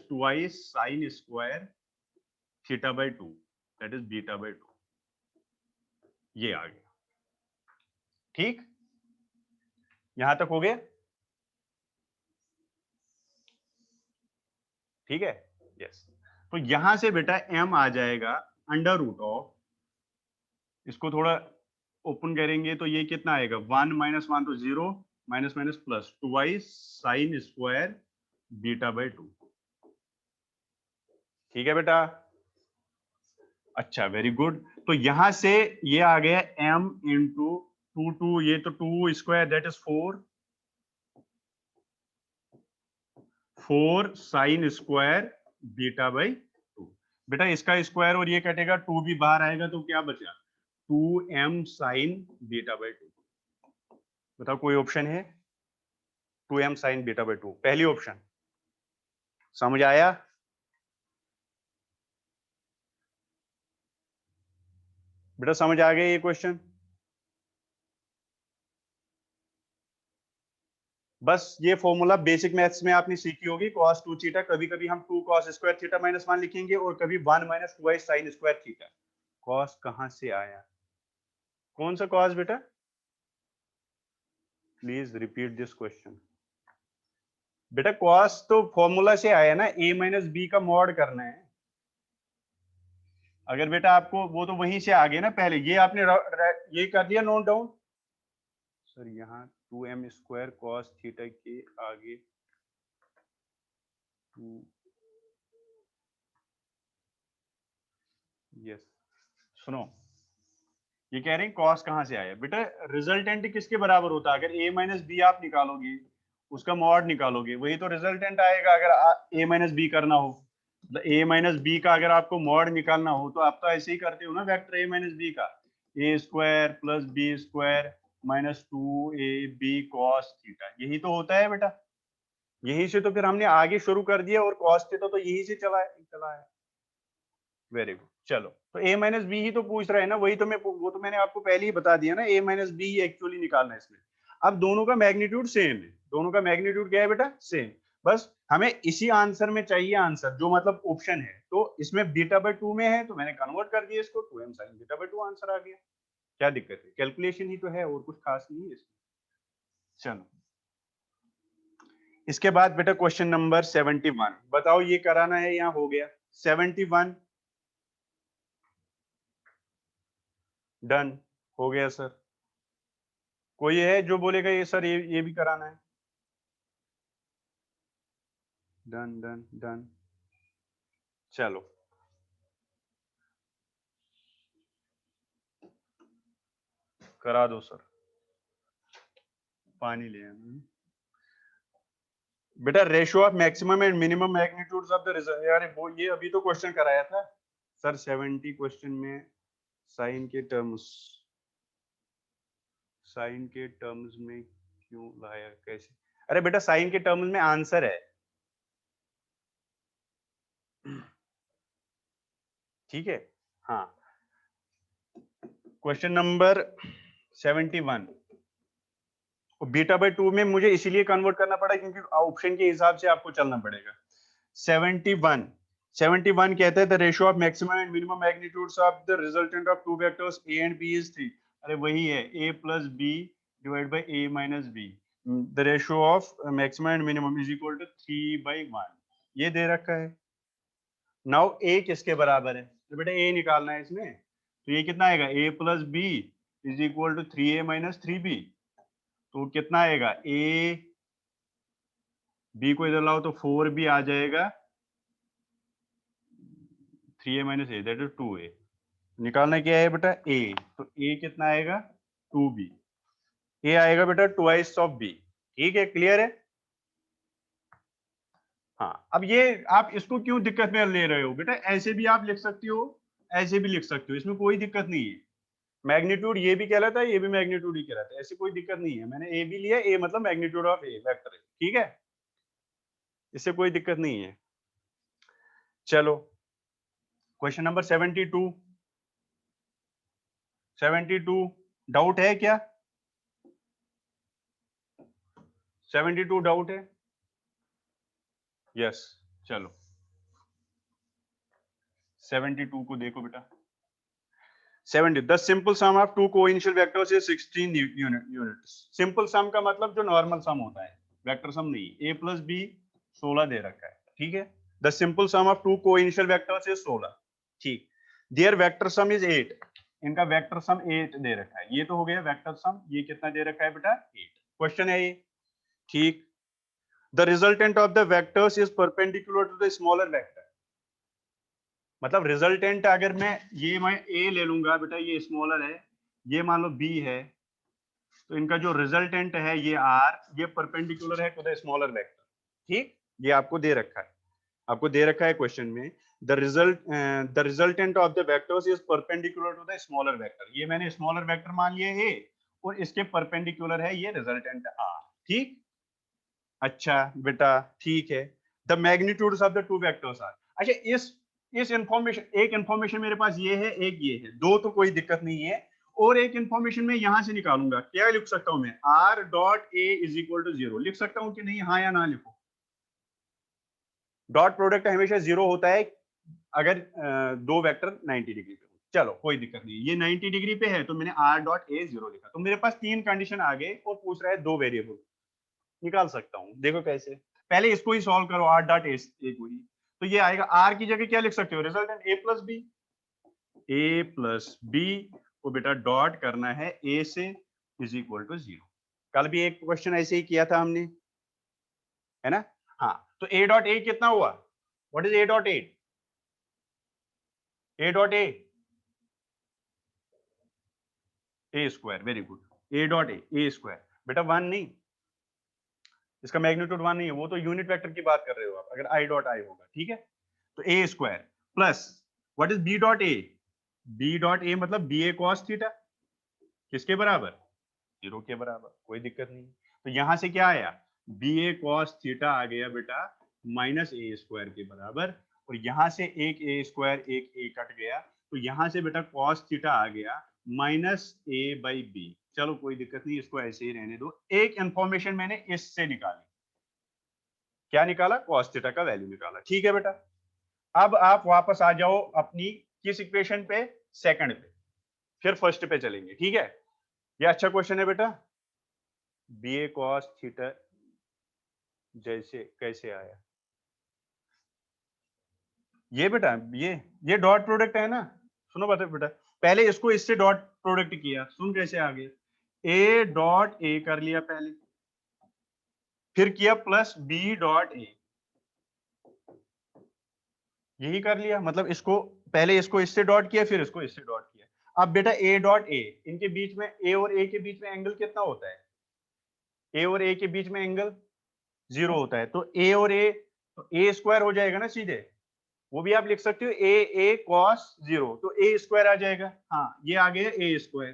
[SPEAKER 1] twice sine square theta by 2 that is beta by 2, ये आ गया। ठीक, यहां तक हो गया, ठीक है, यस। तो यहां से बेटा m आ जाएगा अंडर रूट ऑफ, इसको थोड़ा ओपन करेंगे तो ये कितना आएगा, 1 माइनस 1 तो 0, minus minus plus twice sine square beta by 2, ठीक है बेटा। अच्छा, वेरी गुड। तो यहां से ये आ गया m इंटू 2, ये तो 2 square that is 4 sine square beta by 2। बेटा इसका स्क्वायर और ये कटेगा, 2 भी बाहर आएगा तो क्या बचा, 2m साइन बीटा बाई 2। बताओ कोई ऑप्शन है, 2m साइन बीटा बाई 2 पहली ऑप्शन, समझ आया? बेटा समझ आ गया ये क्वेश्चन? बस ये फॉर्मूला बेसिक मैथ्स में आपने सीखी होगी, cos 2 थीटा, कभी कभी हम 2 cos स्क्वायर थीटा माइनस 1 लिखेंगे और कभी 1 minus 2 sign square theta. cos कहां से आया, कौन सा cos बेटा, प्लीज रिपीट दिस क्वेश्चन। बेटा cos तो फॉर्मूला से आया ना, a माइनस बी का मॉड करना है। अगर बेटा आपको वो तो वहीं से आ गया ना, पहले ये आपने ये कर दिया नोट डाउन। सर यहाँ 2m स्क्वायर cos थीटा के आगे 2, यस। सुनो, ये कह रहे हैं cos कहां से आया, बेटा रिजल्टेंट किसके बराबर होता है, अगर a माइनस बी आप निकालोगे, उसका मॉड निकालोगे, वही तो रिजल्टेंट आएगा। अगर a माइनस बी करना हो, मतलब a माइनस बी का अगर आपको मॉड निकालना हो तो आप तो ऐसे ही करते हो ना, वेक्टर a माइनस बी का, a square plus B square minus 2ab cos theta, यही तो होता है बेटा। यही से तो फिर हमने आगे शुरू कर दिया, और cos थीटा तो यही से चला है। वेरी गुड, चलो तो a माइनस बी ही तो पूछ रहा है ना, वही तो वो तो मैंने आपको पहले ही बता दिया ना, a माइनस बी ही एक्चुअली निकालना है इसमें। अब दोनों का मैग्नीट्यूड सेम है, दोनों का मैग्नीट्यूड क्या है बेटा, सेम। बस हमें इसी आंसर में चाहिए आंसर, जो मतलब ऑप्शन है, तो इसमें बीटा बाई 2 में है तो मैंने कन्वर्ट कर दिया इसको, 2m sine beta by 2 answer आ गया। क्या दिक्कत है, कैलकुलेशन ही तो है, और कुछ खास नहीं है इसमें। चलो इसके बाद बेटा क्वेश्चन नंबर 71, बताओ ये कराना है, यहाँ हो गया 71, डन हो गया सर। कोई है जो बोलेगा ये सर ये भी कराना है, डन डन डन। चलो करा दो सर, पानी ले आना। बेटा ratio of maximum and minimum magnitudes of the result, यार वो ये अभी तो क्वेश्चन कराया था सर, 70 क्वेश्चन में साइन के टर्म्स में क्यों लाया, कैसे? अरे बेटा साइन के टर्म्स में आंसर है, ठीक है। हाँ, क्वेश्चन नंबर 71, बीटा बाई 2 में मुझे इसीलिए कन्वर्ट करना पड़ा क्योंकि ऑप्शन के हिसाब से आपको चलना पड़ेगा। 71 कहते हैं the ratio of maximum and minimum magnitudes of the resultant of two vectors a and b is 3। अरे वही है, a plus b divide by a minus b, the ratio of maximum and minimum is equal to 3/1, ये दे रखा है। Now a किसके बराबर है, तो बेटा a निकालना है इसमें, तो ये कितना आएगा, a plus b is equal to 3a minus 3b, तो कितना आएगा, a b को इधर लाओ तो 4b आ जाएगा, 3a minus a that is 2a। निकालना क्या है बेटा, a, तो a कितना आएगा, 2b, a आएगा बेटा ट्वाइस ऑफ b, ठीक है, क्लियर है। हाँ, अब ये आप इसको क्यों दिक्कत में ले रहे हो बेटा, ऐसे भी आप लिख सकते हो, ऐसे भी लिख सकते हो, इसमें कोई दिक्कत नहीं है। मैग्नीट्यूड ये भी कहलाता है, ये भी मैग्नीट्यूड ही कहलाता है, ऐसी कोई दिक्कत नहीं है। मैंने ए भी लिया, ए मतलब मैग्नीट्यूड ऑफ ए वेक्टर है, ठीक है, इससे कोई दिक्कत नहीं है। चलो क्वेश्चन नंबर 72 डाउट है क्या? 72 डाउट है? यस, चलो 72 को देखो बेटा। 70 the simple sum of two coinitial vectors is 16 units. Simple sum का मतलब जो नॉर्मल सम होता है, वेक्टर सम नहीं। a प्लस बी 16 दे रखा है, ठीक है। The simple sum of two coinitial vectors is 16, ठीक। देयर वेक्टर सम इज 8, इनका वेक्टर सम 8 दे रखा है। ये तो हो गया वेक्टर सम, ये कितना दे रखा है बेटा? 8। क्वेश्चन है ये, ठीक। The resultant of the vectors is perpendicular to the smaller vector. मतलब रिजल्टेंट अगर मैं ए ले लूंगा बेटा, ये स्मॉलर है, ये मान लो बी है, तो इनका जो रिजल्टेंट है ये आर, ये परपेंडिकुलर है टू द स्मॉलर वेक्टर, ठीक। ये आपको दे रखा है, आपको दे रखा है क्वेश्चन में। The resultant of the vectors is perpendicular to the smaller vector. ये मैंने स्मॉलर वेक्टर मान लिया है और इसके परपेंडिकुलर है ये रिजल्टेंट आर, ठीक। अच्छा बेटा, ठीक है। The magnitudes of the two vectors are. अच्छा, इस इंफॉर्मेशन, एक इंफॉर्मेशन मेरे पास ये है, एक ये है, दो तो कोई दिक्कत नहीं है। और एक इंफॉर्मेशन में यहां से निकालूंगा, क्या लिख सकता हूं मैं? R dot a is equal to 0 लिख सकता हूं कि नहीं? हाँ या ना लिखो। डॉट प्रोडक्ट हमेशा 0 होता है अगर दो वेक्टर 90 डिग्री पे हो। चलो कोई दिक्कत नहीं, ये 90 डिग्री पे है तो मैंने आर डॉट ए 0 लिखा। तो मेरे पास तीन कंडीशन आ गए और पूछ रहा है दो वेरिएबल, निकाल सकता हूँ। देखो कैसे, पहले इसको ही सॉल्व करो, आर डॉट ए को ही। तो ये आएगा, आर की जगह क्या लिख सकते हो? रिजल्टेंट ए प्लस बी। ए प्लस बी को बेटा डॉट करना है ए से इज इक्वल टू 0। कल भी एक क्वेश्चन ऐसे ही किया था हमने, है ना? हाँ, तो ए डॉट ए कितना हुआ? What is a dot A? A dot A square, very good. A dot A square बेटा 1 नहीं, इसका मैग्नीट्यूड 1 नहीं है, वो तो यूनिट वेक्टर की बात कर रहे हो आप, अगर आई डॉट आई होगा, ठीक है। तो A square plus what is B dot A? B dot A मतलब बी ए कॉस थीटा, किसके बराबर? 0 के बराबर, कोई दिक्कत नहीं। तो यहां से क्या आया? बी ए कॉस थीटा आ गया बेटा माइनस ए स्क्वायर के बराबर। और यहां से एक ए स्क्वायर, एक ए कट गया, तो यहां से बेटा कॉस थीटा आ गया माइनस ए बाई बी। चलो कोई दिक्कत नहीं, इसको ऐसे ही रहने दो। एक इंफॉर्मेशन मैंने इससे निकाली, क्या निकाला? कॉस थीटा का वैल्यू निकाला, ठीक है बेटा। अब आप वापस आ जाओ अपनी किस इक्वेशन पे? सेकंड पे, फिर फर्स्ट पे चलेंगे, ठीक है। ये अच्छा क्वेश्चन है बेटा। बी ए कॉस थीटा जैसे कैसे आया ये बेटा? ये डॉट प्रोडक्ट है ना। सुनो बता बेटा, पहले इसको इससे डॉट प्रोडक्ट किया, सुन कैसे आ गया। ए डॉट ए कर लिया पहले, फिर किया प्लस बी डॉट ए, यही कर लिया। मतलब इसको पहले इसको इससे डॉट किया, फिर इसको इससे डॉट किया। अब बेटा ए डॉट ए, इनके बीच में, ए और ए के बीच में एंगल कितना होता है? ए और ए के बीच में एंगल 0 होता है। तो ए और ए, तो ए स्क्वायर हो जाएगा ना सीधे, वो भी आप लिख सकते हो ए ए कॉस 0, तो ए स्क्वायर आ जाएगा। हाँ, ये आ गया A square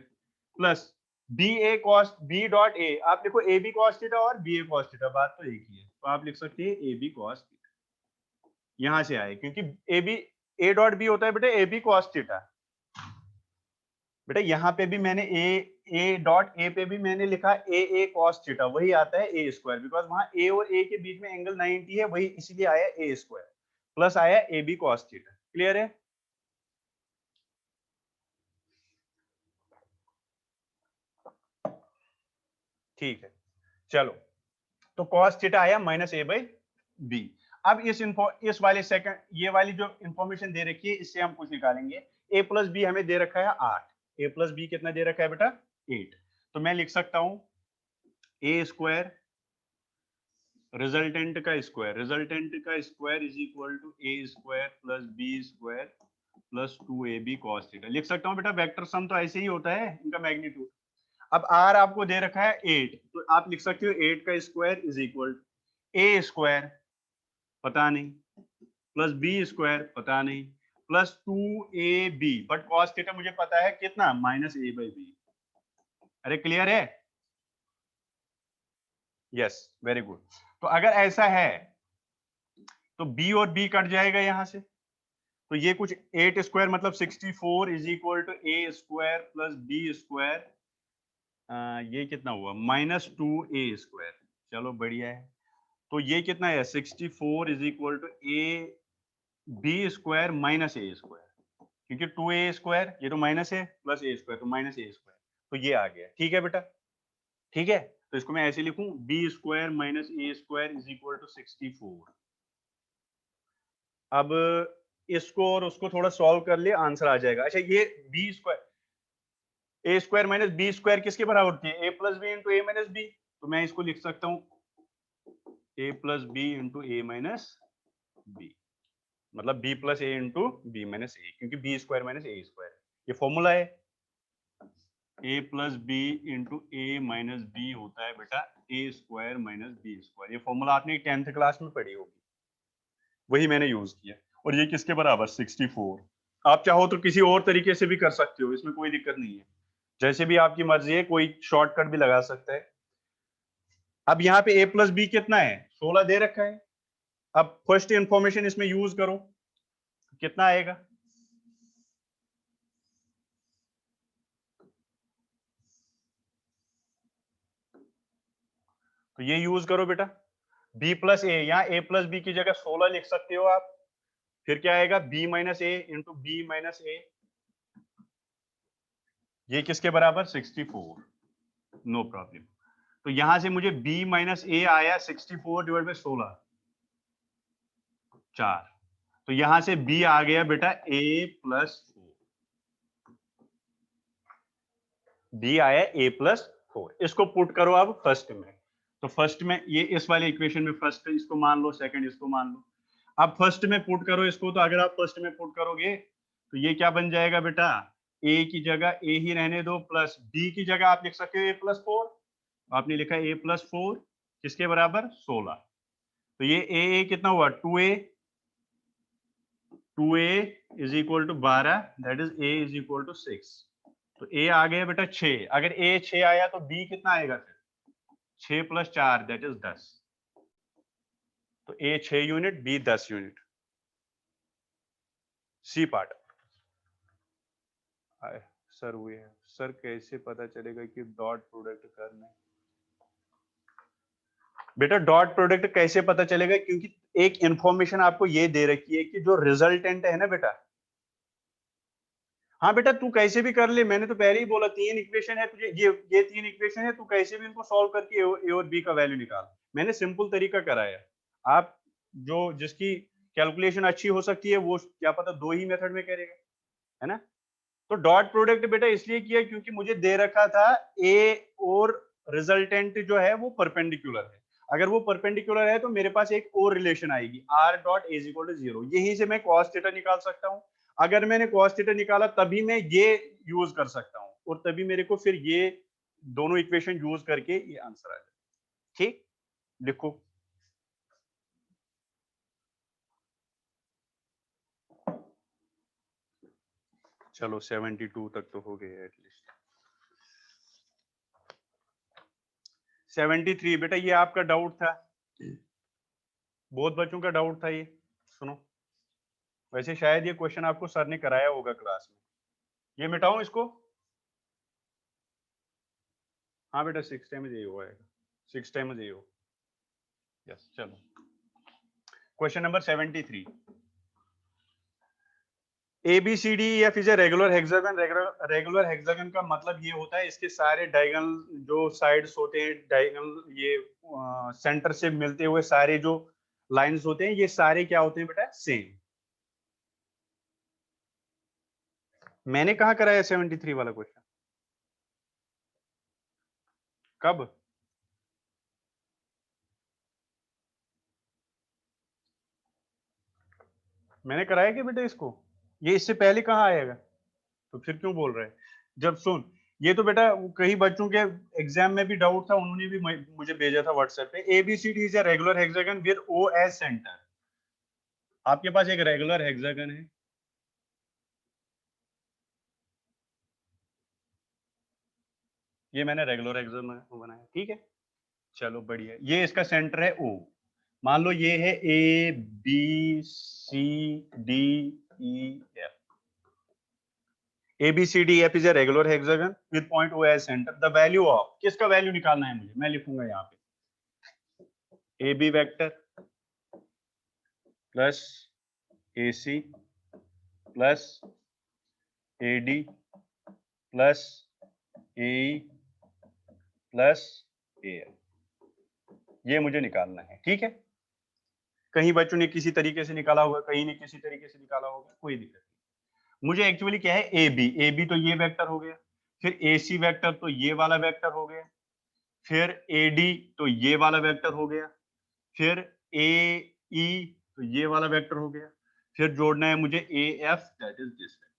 [SPEAKER 1] plus B A cos B dot A. आप देखो ए बी कॉस थीटा और बी ए कॉस थीटा, बात तो एक ही है, तो आप लिख सकते हैं ए बी कॉस थीटा। यहां से आए क्योंकि a b, a dot b होता है बेटा ए बी कॉस थीटा। बेटा यहाँ पे भी मैंने ए डॉट ए पे भी मैंने लिखा ए कॉस थीटा, वही आता है ए स्क्वायर, बिकॉज वहां ए और ए के बीच में एंगल 90 है, वही इसीलिए आया ए स्क्वायर प्लस आया a B cos theta. Clear है? ठीक है, चलो। तो कॉस थीटा आया माइनस ए बाई बी। अब इस वाले सेकंड, ये वाली जो इंफॉर्मेशन दे रखी है, इससे हम कुछ निकालेंगे। ए प्लस बी हमें दे रखा है 8, ए प्लस बी कितना दे रखा है बेटा? 8। तो मैं लिख सकता हूं ए स्क्वायर रिजल्टेंट का square is equal to A square plus B square plus 2ab cos theta. लिख सकता हूं बेटा, वेक्टर सम तो ऐसे ही होता है, इनका मैग्नीट्यूड। अब r आपको दे रखा है 8, तो आप लिख सकते हो 8 का square is equal A square पता नहीं प्लस बी स्क्वायर पता नहीं plus 2ab, but cos theta मुझे पता है कितना, माइनस a बाई बी। अरे क्लियर है? Yes, very good. तो अगर ऐसा है तो b और b कट जाएगा यहां से, तो ये कुछ 8 स्क्वायर मतलब 64 is equal to A square plus B square, ये कितना हुआ, माइनस 2a स्क्वायर। चलो बढ़िया है। तो ये कितना है, 64 is equal to a b square minus a square, क्योंकि 2a स्क्वायर ये तो माइनस है, प्लस a स्क्वायर तो माइनस a स्क्वायर, तो ये आ गया। ठीक है बेटा, ठीक है। तो इसको मैं ऐसे लिखूं, b square minus a square is equal to 64। अब इसको और उसको थोड़ा सॉल्व कर ले, आंसर आ जाएगा। अच्छा, ये बी स्क्वायर, ए स्क्वायर माइनस बी स्क्वायर किसके बराबर होती है, ए प्लस बी इंटू ए माइनस बी। तो मैं इसको लिख सकता हूं ए प्लस बी इंटू ए माइनस बी, मतलब बी प्लस ए इंटू बी माइनस ए, क्योंकि B square minus a square, ये फॉर्मूला है। ए प्लस बी इंटू ए माइनस बी होता है बेटा A square minus B square. ये फॉर्मूला आपने 10th क्लास में पढ़ी होगी, वही मैंने यूज किया। और ये किसके बराबर, 64। आप चाहो तो किसी और तरीके से भी कर सकते हो, इसमें कोई दिक्कत नहीं है, जैसे भी आपकी मर्जी है, कोई शॉर्टकट भी लगा सकता है। अब यहाँ पे a प्लस बी कितना है, 16 दे रखा है। अब फर्स्ट इंफॉर्मेशन इसमें यूज करो, कितना आएगा, तो ये यूज करो बेटा, b प्लस ए, यहाँ a प्लस बी की जगह 16 लिख सकते हो आप। फिर क्या आएगा, b minus a into b minus a, ये किसके बराबर, 64। No problem. तो यहां से मुझे b माइनस ए आया 64 डिवाइड बाई 16, 4। तो यहां से b आ गया बेटा a प्लस 4, b आया a प्लस 4। इसको पुट करो अब फर्स्ट में, तो फर्स्ट में ये इस वाले इक्वेशन में फर्स्ट इसको मान लो, सेकंड इसको मान लो। अब फर्स्ट में पुट करो इसको, तो अगर आप फर्स्ट में पुट करोगे तो ये क्या बन जाएगा बेटा, a की जगह a ही रहने दो, प्लस b की जगह आप लिख सकते हो a प्लस 4। आपने लिखा a प्लस 4 किसके बराबर, 16। तो ये a कितना हुआ, 2a, 2a is equal to 12, that is a is equal to 6। तो a आ गया बेटा 6। अगर a 6 आया तो b कितना आएगा फिर, 6 प्लस 4 दैट इज 10। तो a 6 unit, b 10 unit. C part. Sir हुए है सर, कैसे पता चलेगा कि डॉट प्रोडक्ट करना है, बेटा डॉट प्रोडक्ट कैसे पता चलेगा, क्योंकि एक इंफॉर्मेशन आपको ये दे रखी है कि जो रिजल्टेंट है ना बेटा, हाँ बेटा तू कैसे भी कर ले, मैंने तो पहले ही बोला 3 इक्वेशन है तुझे, ये 3 इक्वेशन है, तू कैसे भी इनको सॉल्व करके ए और बी का वैल्यू निकाल। मैंने सिंपल तरीका कराया। आप जो जिसकी कैलकुलेशन अच्छी हो सकती है वो क्या पता 2 ही मेथड में करेगा, है ना। तो डॉट प्रोडक्ट बेटा इसलिए किया क्योंकि मुझे दे रखा था ए और रिजल्टेंट जो है वो परपेंडिकुलर है। अगर वो परपेंडिकुलर है तो मेरे पास एक और रिलेशन आएगी, r dot is equal to 0। यहीं से मैं कॉस थीटा निकाल सकता हूं। अगर मैंने कॉस थीटा निकाला तभी मैं ये यूज कर सकता हूं, और तभी मेरे को फिर ये दोनों इक्वेशन यूज करके ये आंसर आ जाए। ठीक, लिखो। चलो 72 तक तो हो गए एटलीस्ट। 73 बेटा ये आपका डाउट था, बहुत बच्चों का डाउट था ये। सुनो, वैसे शायद ये क्वेश्चन आपको सर ने कराया होगा क्लास में। ये मिटाऊं इसको, हाँ बेटा 6 टाइम्स ये हुआ है, 6 टाइम्स ये हो। यस, चलो question number 73। ABCDEF is a regular hexagon. Regular hexagon का मतलब ये होता है इसके सारे डायगोनल जो साइड्स होते हैं, डायगोनल ये सेंटर से मिलते हुए सारे जो लाइंस होते हैं, ये सारे क्या होते हैं बेटा, सेम। मैंने कहा कराया 73 वाला क्वेश्चन, कब? मैंने कराया क्या बेटा इसको, ये इससे पहले कहाँ आएगा, तो फिर क्यों बोल रहे हैं। जब सुन, ये तो बेटा कई बच्चों के एग्जाम में भी डाउट था, उन्होंने भी मुझे भेजा था व्हाट्सएप पे। ABCD is a regular hexagon with O as centre. आपके पास एक रेगुलर हेक्सागन है, ये मैंने रेगुलर हेक्सागन बनाया, ठीक है। चलो बढ़िया, ये इसका सेंटर है O। मान लो ये है A B C D E F। ABCDF is a regular hexagon with point O as center. The value of, किसका वैल्यू निकालना है मुझे, मैं लिखूंगा यहाँ पे AB vector plus AC plus AD plus AE plus AF, ये मुझे निकालना है, ठीक है। कहीं बच्चों ने किसी तरीके से निकाला होगा, कहीं ने किसी तरीके से निकाला होगा, कोई दिक्कत नहीं। मुझे एक्चुअली क्या है, AB तो ये वेक्टर हो गया, फिर AC वेक्टर तो ये वाला वेक्टर हो गया, फिर AD तो ये वाला वेक्टर हो गया, फिर AE तो ये वाला वेक्टर हो गया, फिर जोड़ना है मुझे AF, that is this vector,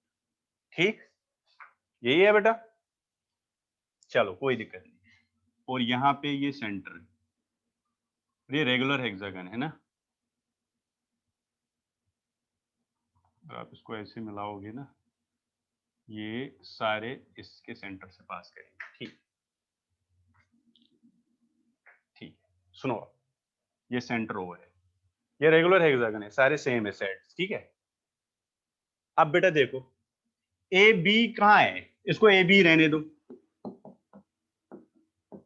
[SPEAKER 1] ठीक, यही है बेटा। चलो कोई दिक्कत नहीं। और यहाँ पे ये सेंटर, ये रेगुलर हेक्सागन है ना, आप इसको ऐसे मिलाओगे ना, ये सारे इसके सेंटर से पास करेंगे, ठीक ठीक। सुनो, ये सेंटर ओ है, ये रेगुलर हेक्सागन है, सारे सेम है सेट्स, ठीक है। अब बेटा देखो, ए बी कहाँ है, इसको ए बी रहने दो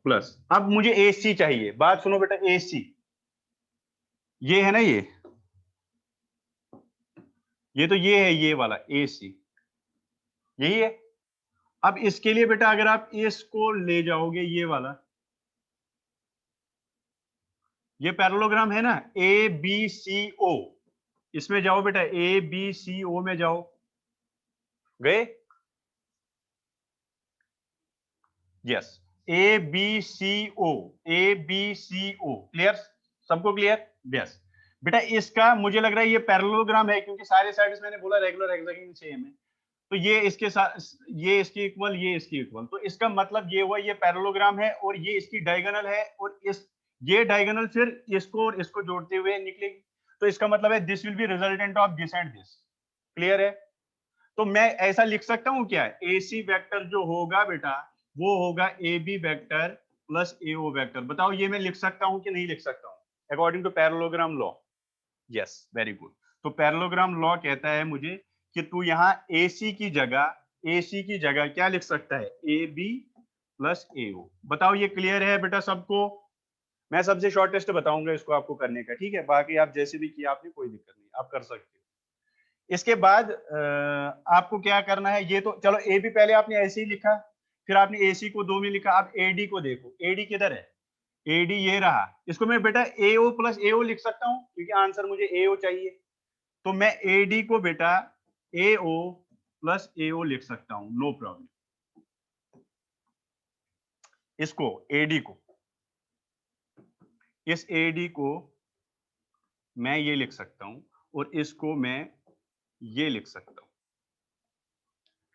[SPEAKER 1] प्लस। अब मुझे ए सी चाहिए, बात सुनो बेटा, ए सी ये है ना, ये तो ये है, ये वाला ए सी यही है। अब इसके लिए बेटा अगर आप इसको ले जाओगे, ये वाला, ये पैरेललोग्राम है ना, ए बी सी ओ, इसमें जाओ बेटा, ए बी सी ओ में जाओ, गए, yes, A B C O, A B C O, clear, सबको क्लियर, यस। बेटा इसका मुझे लग रहा है ये पैरेललोग्राम है, क्योंकि सारे साइड्स मैंने बोला रेगुलर हेक्सागन सेम है, तो ये इसके साथ, ये इसकी इक्वल, ये इसकी इक्वल, तो इसका मतलब ये हुआ ये पैरेललोग्राम है, और ये इसकी डायगोनल है, और इस ये डायगोनल फिर इसको और इसको जोड़ते हुए निकलेगी, तो इसका मतलब है this will be resultant of this and this, clear है। तो मैं ऐसा लिख सकता हूं क्या, ए सी वेक्टर जो होगा बेटा वो होगा A B vector plus A O vector, बताओ ये मैं लिख सकता हूं कि नहीं लिख सकता हूं, according to parallelogram law. Yes, very good. तो पैरेललोग्राम लॉ कहता है मुझे कि तू यहाँ AC की जगह क्या लिख सकता है, ए बी प्लस ए ओ। बताओ ये क्लियर है बेटा सबको, मैं सबसे शॉर्टेस्ट बताऊंगा इसको आपको करने का, ठीक है, बाकी आप जैसे भी किया आपने कोई दिक्कत नहीं, आप कर सकते हो। इसके बाद आपको क्या करना है, ये तो चलो ए बी पहले आपने ऐसे ही लिखा, फिर आपने AC को 2 में लिखा, अब AD को देखो, AD किधर है, AD ये रहा, इसको मैं बेटा AO प्लस AO लिख सकता हूं, क्योंकि आंसर मुझे AO चाहिए, तो मैं AD को बेटा AO प्लस AO लिख सकता हूं, नो प्रॉब्लम। इसको AD को, इस AD को मैं ये लिख सकता हूं, और इसको मैं ये लिख सकता हूं।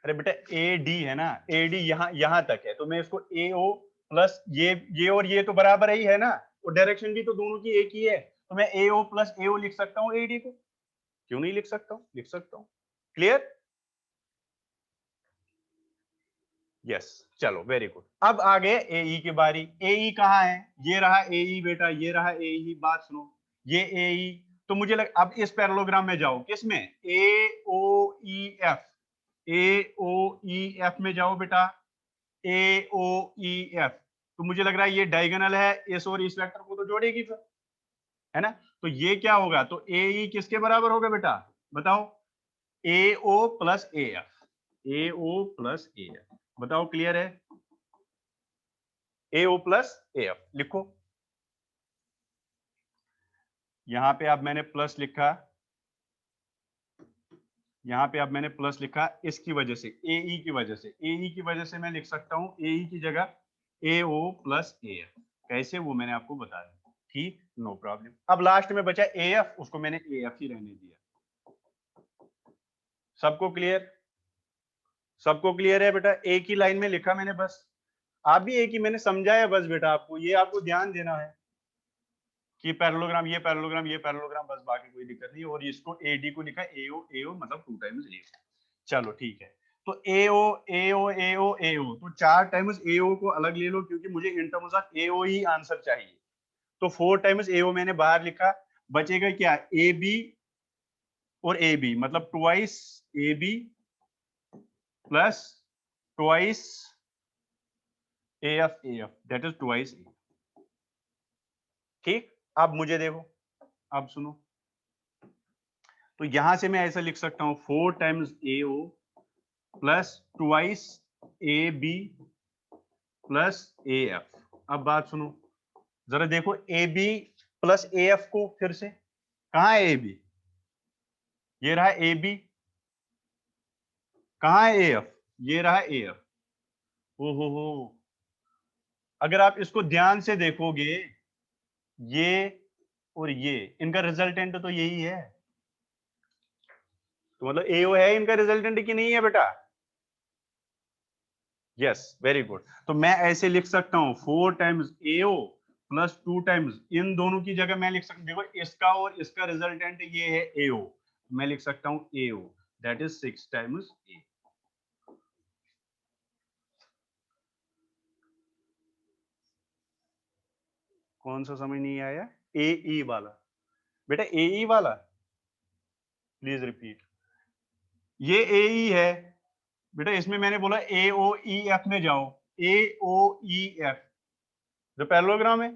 [SPEAKER 1] अरे बेटा AD है ना, AD यहां तक है, तो मैं इसको AO प्लस ये और ये तो बराबर ही है ना, और डायरेक्शन भी तो दोनों की एक ही है, तो मैं AO प्लस AO लिख सकता हूं AD को, क्यों नहीं लिख सकता हूं, लिख सकता हूं, क्लियर, यस। चलो वेरी गुड, अब आ गए AE की बारी। AE कहाँ है, ये रहा AE बेटा, ये रहा AE, बात सुनो, ये AE, तो मुझे लग, अब इस पैरेललोग्राम में जाओ, किसमें, AOEF, AOEF में जाओ बेटा, AOEF, तो मुझे लग रहा है ये डायगोनल है, इस और इस वेक्टर को तो जोड़ेगी फिर, है ना, तो ये क्या होगा, तो AE किसके बराबर होगा बेटा, बताओ, AO plus AF, AO plus AF, बताओ क्लियर है, AO प्लस AF लिखो, यहां पे अब मैंने प्लस लिखा, यहां पे अब मैंने प्लस लिखा, इसकी वजह से, AE की वजह से, AE की वजह से मैं लिख सकता हूं AE की जगह AO प्लस AF, कैसे वो मैंने आपको बता दिया, ठीक, नो प्रॉब्लम। अब लास्ट में बचा AF, उसको मैंने AF ही रहने दिया, सबको क्लियर, सबको क्लियर है बेटा, एक ही लाइन में लिखा मैंने बस, आप भी एक ही मैंने समझाया बस बेटा, आपको ये आपको ध्यान देना है कि पैरेललोग्राम, ये पैरेललोग्राम, ये पैरेललोग्राम, बस बाकी कोई दिक्कत नहीं, और इसको AD को लिखा AO, AO मतलब 2 टाइम्स AO, चलो ठीक है। तो AO AO AO AO, तो 4 टाइम्स AO को अलग ले लो क्योंकि मुझे in terms of AO he answer चाहिए। तो 4 टाइम्स AO मैंने बाहर लिखा, बचेगा क्या AB और AB, मतलब twice AB plus twice AF that is twice A। ठीक, अब मुझे देखो, अब सुनो, तो यहां से मैं ऐसा लिख सकता हूं 4 times AO plus twice AB plus AF। अब बात सुनो जरा, देखो AB प्लस AF को फिर से, कहां है AB? ये रहा AB, कहां है AF? ये रहा AF। हो, अगर आप इसको ध्यान से देखोगे, ये और ये इनका रिजल्टेंट तो यही है, तो मतलब AO है इनका रिजल्टेंट कि नहीं है बेटा? Yes, very good. तो मैं ऐसे लिख सकता हूं 4 टाइम्स AO प्लस 2 टाइम्स, इन दोनों की जगह मैं लिख सकता हूं, देखो इसका और इसका रिजल्टेंट ये है AO, मैं लिख सकता हूं AO that is 6 times A। कौन सा समझ नहीं आया? AE वाला बेटा, AE वाला प्लीज रिपीट। ये AE है बेटा, इसमें मैंने बोला AOEF में जाओ, AOEF जो पैरेललोग्राम है।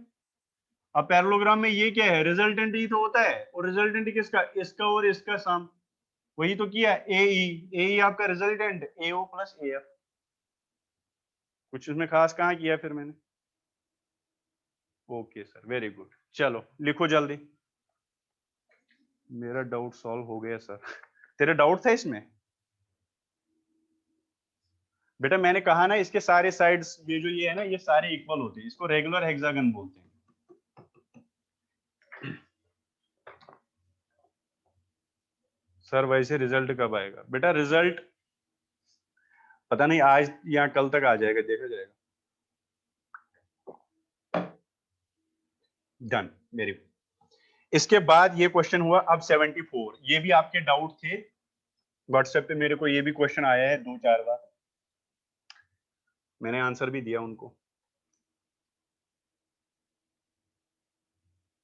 [SPEAKER 1] अब पैरेललोग्राम में ये क्या है? रिजल्टेंट ही तो होता है, और रिजल्टेंट किसका? इसका और इसका सम, वही तो किया AE आपका रिजल्टेंट AO प्लस AF। कुछ उसमें खास कहाँ किया फिर मैंने? Okay sir, very good. चलो लिखो जल्दी। मेरा डाउट सॉल्व हो गया सर। तेरा डाउट था इसमें? बेटा मैंने कहा ना, इसके सारे साइड्स, ये जो ये है ना, ये सारे इक्वल होते हैं, इसको रेगुलर हेक्सागन बोलते हैं। सर वैसे रिजल्ट कब आएगा? बेटा रिजल्ट पता नहीं, आज या कल तक आ जाएगा, देखा जाएगा। Done, very good. इसके बाद ये क्वेश्चन हुआ अब 74, ये भी आपके डाउट थे व्हाट्सएप पे, मेरे को ये भी क्वेश्चन आया है 2-4 बार, मैंने आंसर भी दिया उनको।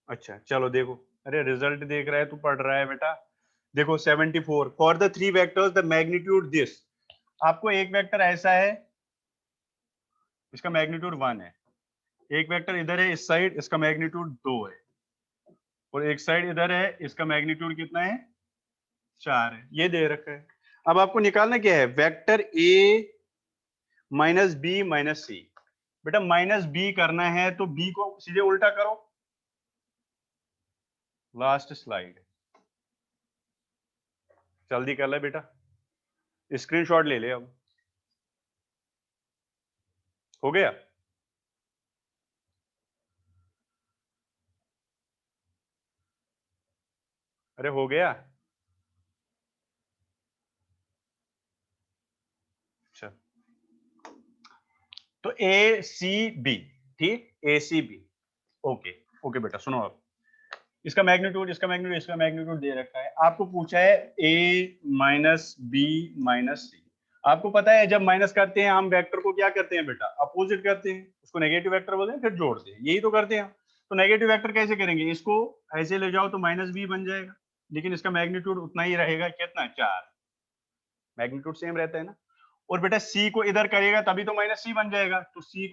[SPEAKER 1] अच्छा चलो देखो, अरे रिजल्ट देख रहा है तू, पढ़ रहा है बेटा। देखो 74, for the 3 vectors the magnitude this, आपको एक वेक्टर ऐसा है, इसका मैग्नीट्यूड 1 है, एक वेक्टर इधर है इस साइड, इसका मैग्नीट्यूड 2 है, और एक साइड इधर है, इसका मैग्नीट्यूड कितना है? 4 है। ये दे रखा है। अब आपको निकालना क्या है? Vector A minus B minus C. बेटा माइनस बी करना है तो बी को सीधे उल्टा करो, लास्ट स्लाइड, जल्दी कर ले बेटा, स्क्रीनशॉट ले ले। अब हो गया? अरे हो गया। अच्छा, तो ए सी बी, ठीक, ए सी बी। ओके ओके बेटा सुनो, अब इसका मैग्नीट्यूड, इसका मैग्नीट्यूड, इसका मैग्नीट्यूड दे रखा है, आपको पूछा है ए माइनस बी माइनस सी। आपको पता है जब माइनस करते हैं हम वेक्टर को क्या करते हैं बेटा? अपोजिट करते हैं, उसको नेगेटिव वेक्टर बोलते हैं, फिर जोड़ते हैं, यही तो करते हैं। तो नेगेटिव वेक्टर कैसे करेंगे? इसको ऐसे ले जाओ तो माइनस बी बन जाएगा, लेकिन इसका मैग्नीट्यूड उतना ही रहेगा, कितना? 4, मैग्नीट्यूड सेम रहता है ना। और बेटा सी को इधर करेगा तभी तो माइनस सी बन जाएगा, तो सी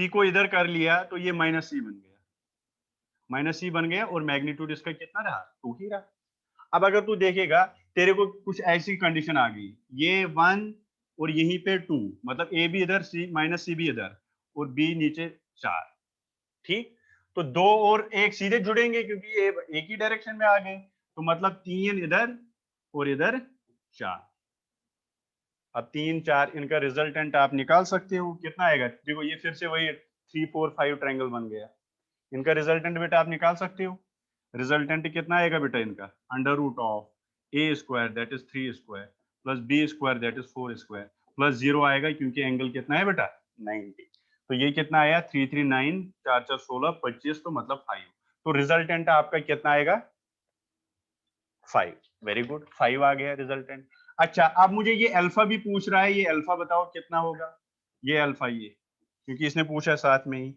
[SPEAKER 1] को इधर कर लिया तो ये माइनस सी बन गया, माइनस सी बन गया, और मैग्नीट्यूड इसका कितना रहा? 2 ही रहा। अब अगर तू देखेगा, तेरे को कुछ ऐसी कंडीशन आ गई, ये 1 और यहीं पे 2, मतलब ए भी इधर, सी माइनस सी भी इधर, और बी नीचे 4, ठीक। तो 2 और 1 सीधे जुड़ेंगे क्योंकि ये एक ही डायरेक्शन में आ गए, तो मतलब 3 इधर और इधर 4। अब 3-4 इनका रिजल्टेंट आप निकाल सकते हो, कितना आएगा? देखो ये फिर से वही 3-4-5 ट्रायंगल बन गया, इनका रिजल्टेंट बेटा आप निकाल सकते हो। रिजल्टेंट कितना आएगा बेटा इनका? Under root of a square that is 3 square plus B square that is 4 square plus 0 आएगा क्योंकि एंगल कितना है बेटा? 90। तो ये कितना आया? 339, 4-4-16, 25, तो मतलब 5। तो रिजल्टेंट आपका कितना आएगा? 5। वेरी गुड, 5 आ गया रिजल्टेंट। अच्छा अब मुझे ये अल्फा भी पूछ रहा है, ये अल्फा बताओ कितना होगा, ये अल्फा, ये क्योंकि इसने पूछा साथ में ही,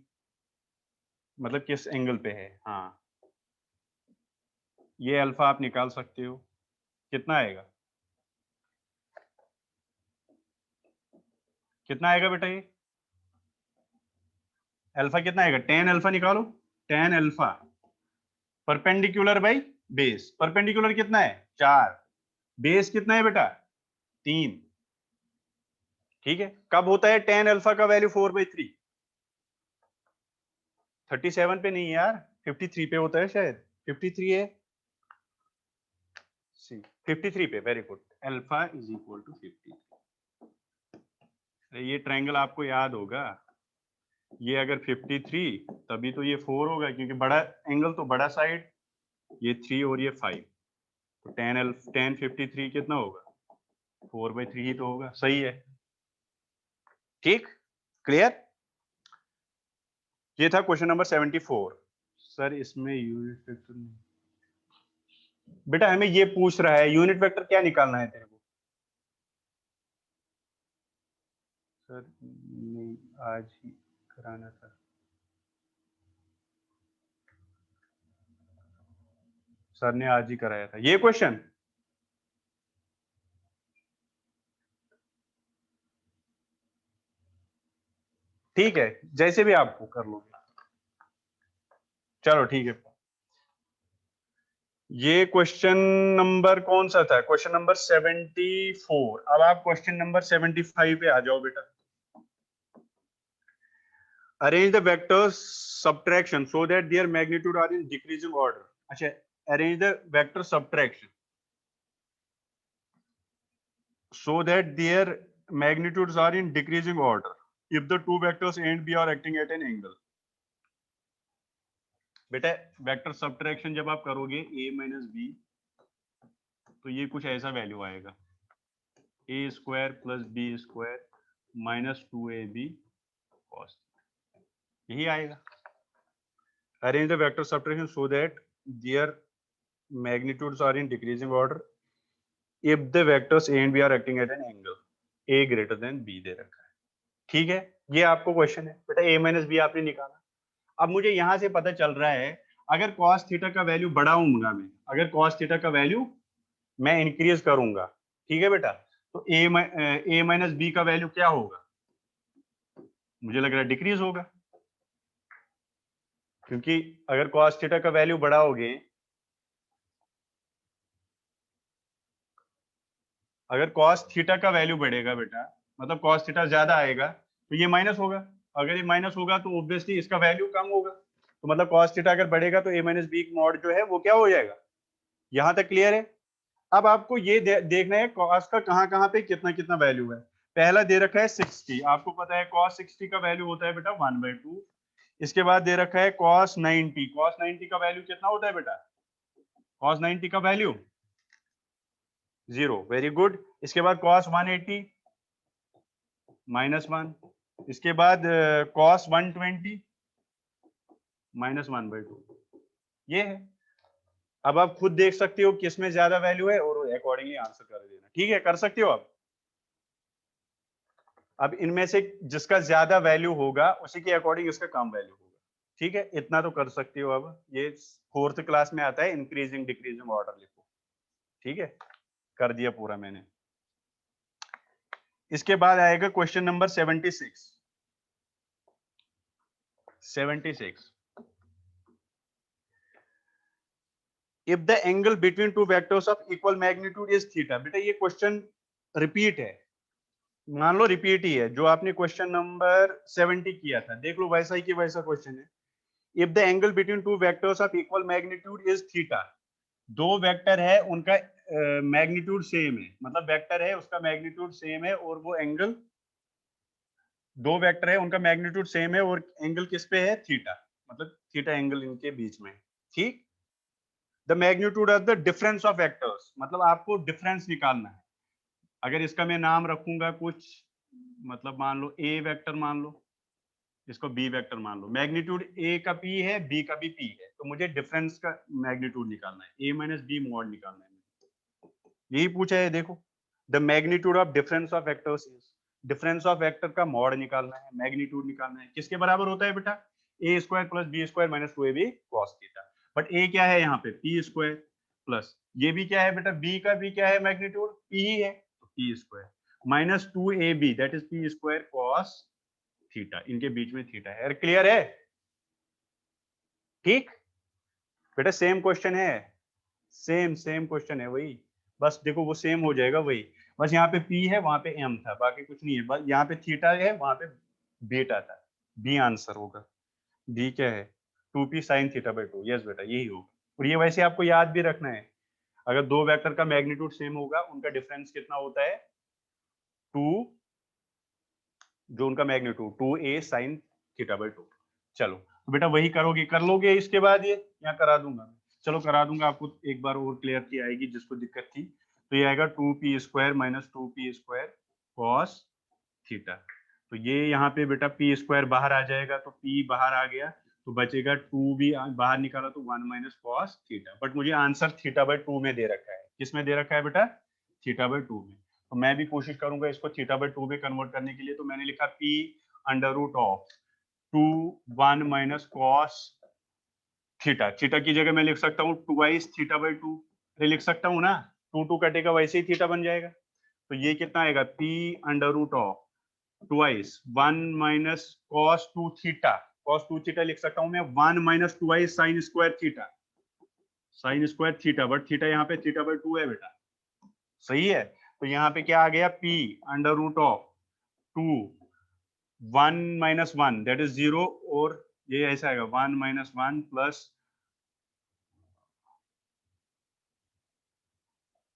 [SPEAKER 1] मतलब किस एंगल पे है। हाँ ये अल्फा आप निकाल सकते हो, कितना आएगा, कितना आएगा बेटा, ये अल्फा कितना आएगा, टेन अल्फा निकालो, tan alpha perpendicular by base, perpendicular कितना है 4, बेस कितना है बेटा 3, ठीक है। कब होता है टेन अल्फा का वैल्यू 4/3, 37 पे नहीं यार, 53 पे होता है शायद, 53 है, सी 53 पे, very good, alpha is equal to 53। ये ट्रायंगल आपको याद होगा, ये अगर 53 तभी तो ये 4 होगा, क्योंकि बड़ा एंगल तो बड़ा साइड, ये 3 और ये 5, तो टेन 53 कितना होगा 4/3 ही तो होगा, सही है, ठीक, क्लियर। ये था क्वेश्चन नंबर 74। सर इसमें यूनिट वेक्टर, बेटा हमें ये पूछ रहा है यूनिट वेक्टर क्या निकालना है तेरे को। सर नहीं, आज ही कराना था, सर ने आज ही कराया था ये क्वेश्चन। ठीक है, जैसे भी आपको कर लोगे, चलो ठीक है। ये क्वेश्चन नंबर कौन सा था, क्वेश्चन नंबर 74। अब आप क्वेश्चन नंबर 75 पे आ जाओ बेटा। Arrange the vectors subtraction so that their magnitude are in decreasing order। अच्छा, arrange the vector subtraction so that their magnitudes are in decreasing order if the two vectors A and B are acting at an angle। बेटा vector subtraction जब आप करोगे a minus B, तो ये कुछ ऐसा value आएगा, A square plus B square minus 2ab cos, यही आएगा। Arrange the vector subtraction so that their magnitudes are in decreasing order if the vectors A and B are acting at an angle A greater than B दे रखा है, ठीक है। ये आपको question है बेटा, ए माइनस बी आपने निकाला। अब मुझे यहां से पता चल रहा है अगर cos थीटा का वैल्यू बढ़ाऊंगा मैं, अगर cos थीटा का वैल्यू मैं इंक्रीज करूंगा, ठीक है बेटा, तो ए माइनस बी का वैल्यू क्या होगा, मुझे लग रहा है डिक्रीज होगा, क्योंकि अगर cos थीटा का वैल्यू बढ़ाओगे, अगर cos थीटा का वैल्यू बढ़ेगा बेटा, मतलब cos थीटा ज्यादा आएगा, तो ये माइनस होगा, अगर ये माइनस होगा तो ऑब्वियसली इसका वैल्यू कम होगा, तो मतलब cos थीटा अगर बढ़ेगा तो a माइनस बी मॉड जो है वो क्या हो जाएगा। यहां तक क्लियर है। अब आपको ये देखना है cos का कहां कहां पे कितना कितना वैल्यू है। पहला दे रखा है 60, आपको पता है cos 60 का वैल्यू होता है बेटा 1/2। इसके बाद दे रखा है cos 90, cos 90 का वैल्यू कितना होता है बेटा, cos 90 का वैल्यू 0, वेरी गुड। इसके बाद cos 180 -1, इसके बाद cos 120 -1/2, ये है। अब आप खुद देख सकते हो किसमें ज्यादा वैल्यू है और अकॉर्डिंगली आंसर कर देना, ठीक है, कर सकते हो आप। अब इनमें से जिसका ज्यादा वैल्यू होगा उसी के अकॉर्डिंग इसका कम वैल्यू होगा, ठीक है, इतना तो कर सकते हो। अब ये 4th क्लास में आता है, इंक्रीजिंग डिक्रीजिंग ऑर्डर लिखो, ठीक है, कर दिया पूरा मैंने। इसके बाद आएगा question number 76। If the angle between two vectors of equal magnitude is theta, बेटा ये क्वेश्चन रिपीट है, मान लो रिपीट ही है, जो आपने क्वेश्चन नंबर 70 किया था, देख लो वैसा ही कि वैसा क्वेश्चन है। If the angle between two vectors of equal magnitude is theta, दो वेक्टर है उनका मैग्नीट्यूड सेम है, मतलब वेक्टर है उसका मैग्नीट्यूड सेम है और वो एंगल, दो वेक्टर है उनका मैग्नीट्यूड सेम है और एंगल किस पे है थीटा, मतलब थीटा एंगल इनके बीच में, ठीक। The magnitude of the difference of vectors, मतलब आपको डिफरेंस निकालना है। अगर इसका मैं नाम रखूंगा कुछ, मतलब मान लो ए वेक्टर मान लो, इसको बी वेक्टर मान लो, मैग्नीट्यूड ए का पी है बी का भी पी है, तो मुझे डिफरेंस का मैग्नीट्यूड निकालना है, ए माइनस बी मॉड निकालना है, यही पूछा है देखो। The magnitude of difference of vectors is, difference of vector का मॉड निकालना है, मैग्नीट्यूड निकालना है, किसके बराबर होता है बेटा, A square plus B square minus 2ab cos theta. But A क्या है यहाँ पे, पी स्क्वायर प्लस ये भी क्या है बेटा, बी का भी क्या है मैग्नीट्यूड, पी ही है, तो P square minus 2ab that is P square cos theta, इनके बीच में थीटा है। क्लियर है? ठीक बेटा, सेम क्वेश्चन है, सेम क्वेश्चन है वही, बस देखो वो सेम हो जाएगा वही, बस यहाँ पे P है वहां पे M था, बाकी कुछ नहीं है, बस यहाँ पे थीटा है वहां पे बीटा था, B आंसर होगा। B क्या है, 2p sin theta by 2, yes बेटा यही होगा। और ये वैसे आपको याद भी रखना है, अगर दो वेक्टर का मैग्नीट्यूड सेम होगा उनका डिफरेंस कितना होता है, 2, जो उनका magnitude 2a sin theta by 2। चलो तो बेटा वही करोगे, कर लोगे इसके बाद ये, यहाँ करा दूंगा, चलो करा दूंगा आपको, एक बार और क्लियरिटी आएगी जिसको दिक्कत थी। तो ये आएगा 2p square minus 2p square cos theta. तो ये यहाँ पे बेटा p स्क्वायर बाहर आ जाएगा, तो p बाहर आ गया तो बचेगा 2b, बाहर निकाला तो 1 माइनस cos थीटा। बट मुझे आंसर थीटा बाई 2 में दे रखा है, किस में दे रखा है बेटा, थीटा बाई 2 में। तो मैं भी कोशिश करूंगा इसको थीटा बाई 2 में कन्वर्ट करने के लिए, तो मैंने लिखा p under root of 2 1 minus cos theta, theta की जगह मैं लिख सकता हूँ ट्वाइस थीटा बाई 2, लिख सकता हूँ ना, 2 कटेगा वैसे ही थीटा बन जाएगा। तो ये कितना आएगा, p under root of twice 1 minus cos 2 theta, cos 2 theta लिख सकता हूँ मैं 1 minus twice sine square theta, sine square theta, but theta यहाँ पे थीटा बाई 2 है बेटा, सही है। तो यहाँ पे क्या आ गया, p under root of 2 1 minus 1 that is 0, और ये ऐसा आएगा 1 माइनस 1 प्लस,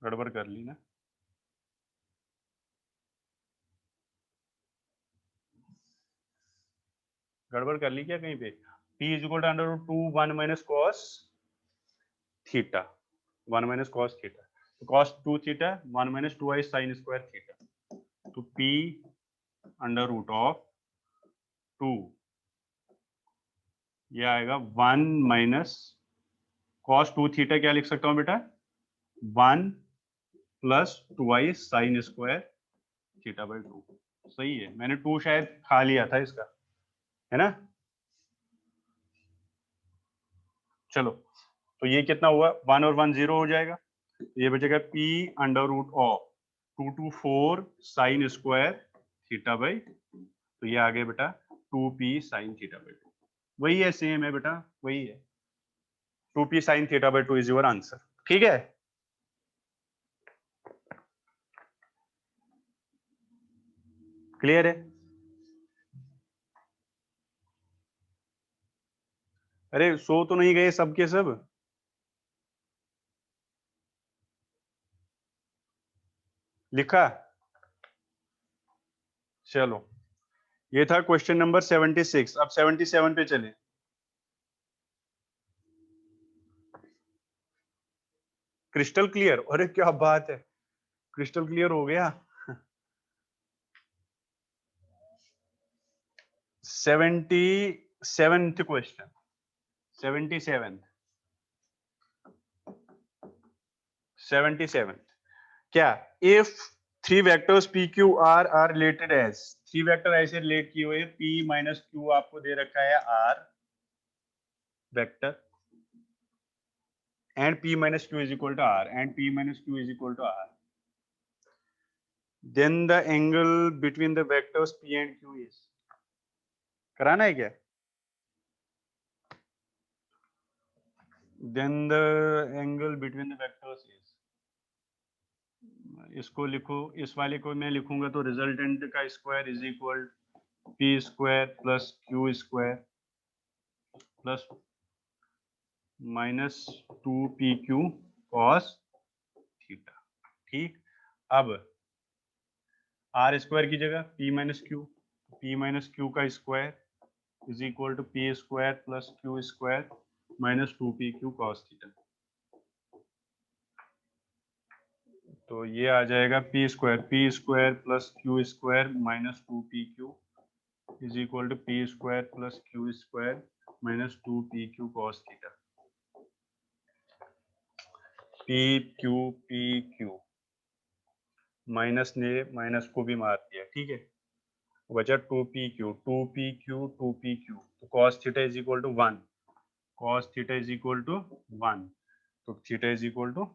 [SPEAKER 1] गड़बड़ कर ली ना, गड़बड़ कर ली क्या कहीं पे, p is equal to under root 2 1 minus cos theta, 1 minus cos theta, तो cos 2 theta 1 minus 2i sin square theta, तो p अंडर रूट ऑफ 2, ये आएगा 1 माइनस cos 2 थीटा, क्या लिख सकता हूँ बेटा, 1 plus 2i sin square theta by 2, सही है, मैंने 2 शायद खा लिया था इसका, है ना। चलो तो ये कितना हुआ, 1 और 1 0 हो जाएगा, ये बचेगा p under root of 2 to 4 sine square theta by, तो ये आ गया बेटा 2p साइन थीटा बाई 2, वही है, सेम है बेटा, वही है, 2p sine theta by 2 is your answer. ठीक है, क्लियर है? अरे सो तो नहीं गए सबके सब? लिखा? चलो ये था क्वेश्चन नंबर 76, अब 77 पे चले। क्रिस्टल क्लियर, अरे क्या बात है, क्रिस्टल क्लियर हो गया। 77th क्वेश्चन, 77 77 क्या, if three vectors p q r related as, three vector ऐसे रिलेट किए हुए, पी माइनस क्यू आपको दे रखा है r vector, and p minus q is equal to r, and p minus q is equal to r, then the angle between the vectors p and q is, कराना है क्या, then the angle between the vectors is, इसको लिखो, इस वाले को मैं लिखूंगा तो रिजल्टेंट का square is equal P square plus Q square plus minus 2pq cos theta. ठीक, अब आर स्क्वायर की जगह p minus Q, p minus Q का square is equal to P square plus Q square minus 2pq cos theta. तो ये आ जाएगा P square plus Q square minus 2pq is equal to P square plus Q square minus 2pq cos theta. P Q minus ने minus को भी मार दिया, ठीक है, बचा 2pq, 2pq, 2pq, तो cos theta is equal to 1, cos theta is equal to 1, तो थीटा इज इक्वल टू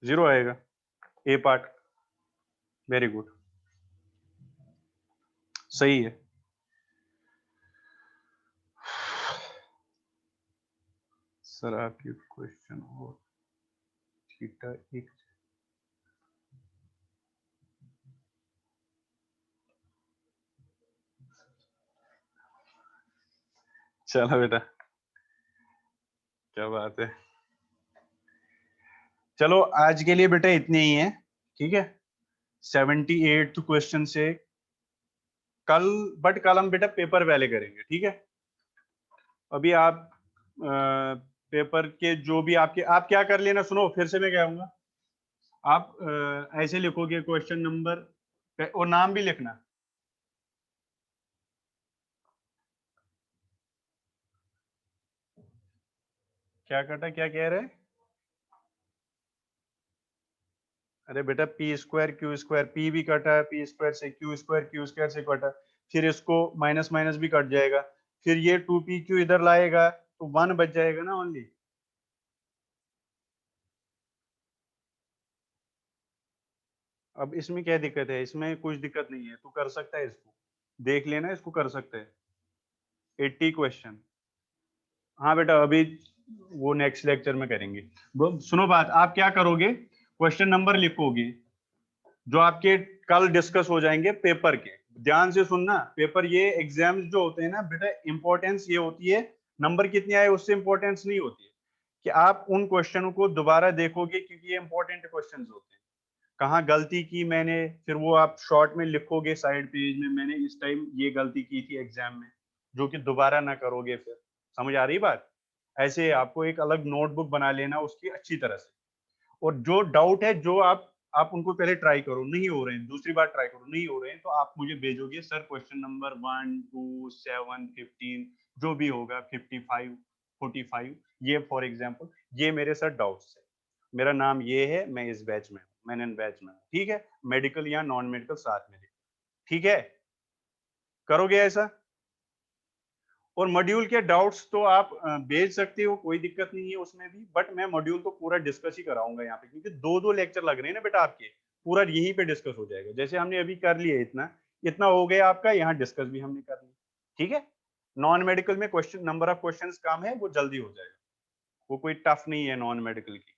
[SPEAKER 1] 0 आएगा, ए पार्ट। वेरी गुड, सही है। सर आपकी क्वेश्चन और थीटा एक, चलो बेटा, क्या बात है। चलो आज के लिए बेटा इतने ही है, ठीक है। 78 क्वेश्चन से कल, बट कल हम बेटा पेपर वाले करेंगे, ठीक है। अभी आप पेपर के जो भी आपके, आप क्या कर लेना, सुनो फिर से मैं कहूंगा, आप ऐसे लिखोगे क्वेश्चन नंबर और नाम भी लिखना। क्या कटा, क्या कह रहे हैं? अरे बेटा P square Q square, P भी कटा है पी स्क्वायर से, क्यू स्क्वायर से कटा, फिर इसको माइनस माइनस भी कट जाएगा, फिर ये 2pq इधर लाएगा तो 1 बच जाएगा ना ओनली। अब इसमें क्या दिक्कत है? इसमें कुछ दिक्कत नहीं है, तू कर सकता है, इसको देख लेना, इसको कर सकते हैं। 80 क्वेश्चन, हाँ बेटा अभी वो नेक्स्ट लेक्चर में करेंगे। सुनो बात, आप क्या करोगे, क्वेश्चन नंबर लिखोगे जो आपके कल डिस्कस हो जाएंगे पेपर के। ध्यान से सुनना, पेपर ये एग्जाम्स जो होते हैं ना बेटा, इंपॉर्टेंस ये होती है, नंबर कितने आए उससे इंपॉर्टेंस नहीं होती है, कि आप उन क्वेश्चनों को दोबारा देखोगे, क्योंकि ये इंपॉर्टेंट क्वेश्चन होते हैं। कहाँ गलती की मैंने, फिर वो आप शॉर्ट में लिखोगे साइड पेज में, मैंने इस टाइम ये गलती की थी एग्जाम में, जो कि दोबारा ना करोगे फिर। समझ आ रही बात? ऐसे आपको एक अलग नोटबुक बना लेना उसकी अच्छी तरह से, और जो डाउट है जो आप उनको पहले ट्राई करो, नहीं हो रहे हैं दूसरी बार ट्राई करो, नहीं हो रहे हैं तो आप मुझे भेजोगे, सर क्वेश्चन नंबर 1 2 7 15 जो भी होगा 55 45, ये फॉर एग्जांपल ये मेरे सर डाउट्स है, मेरा नाम ये है, मैं इस बैच में हूँ, मैंने बैच में हूँ, ठीक है, मेडिकल या नॉन मेडिकल साथ में, ठीक है, करोगे ऐसा? और मॉड्यूल के डाउट्स तो आप भेज सकते हो, कोई दिक्कत नहीं है उसमें भी, बट मैं मॉड्यूल तो पूरा डिस्कस ही कराऊंगा यहाँ पे, क्योंकि दो दो लेक्चर लग रहे हैं ना बेटा आपके, पूरा यहीं पे डिस्कस हो जाएगा, जैसे हमने अभी कर लिया इतना इतना हो गया आपका, यहाँ डिस्कस भी हमने कर लिया, ठीक है। नॉन मेडिकल में क्वेश्चन नंबर ऑफ क्वेश्चंस कम है, वो जल्दी हो जाएगा, वो कोई टफ नहीं है नॉन मेडिकल की।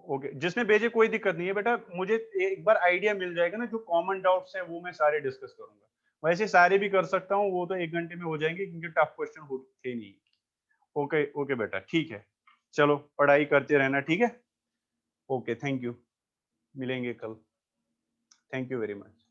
[SPEAKER 1] ओके, जिसमें भेजे कोई दिक्कत नहीं है बेटा, मुझे एक बार आइडिया मिल जाएगा ना, जो कॉमन डाउट्स हैं वो मैं सारे डिस्कस करूंगा, वैसे सारे भी कर सकता हूँ, वो तो 1 घंटे में हो जाएंगे, क्योंकि टफ क्वेश्चन होते नहीं। ओके ओके बेटा, ठीक है, चलो पढ़ाई करते रहना, ठीक है। ओके, थैंक यू, मिलेंगे कल, थैंक यू वेरी मच।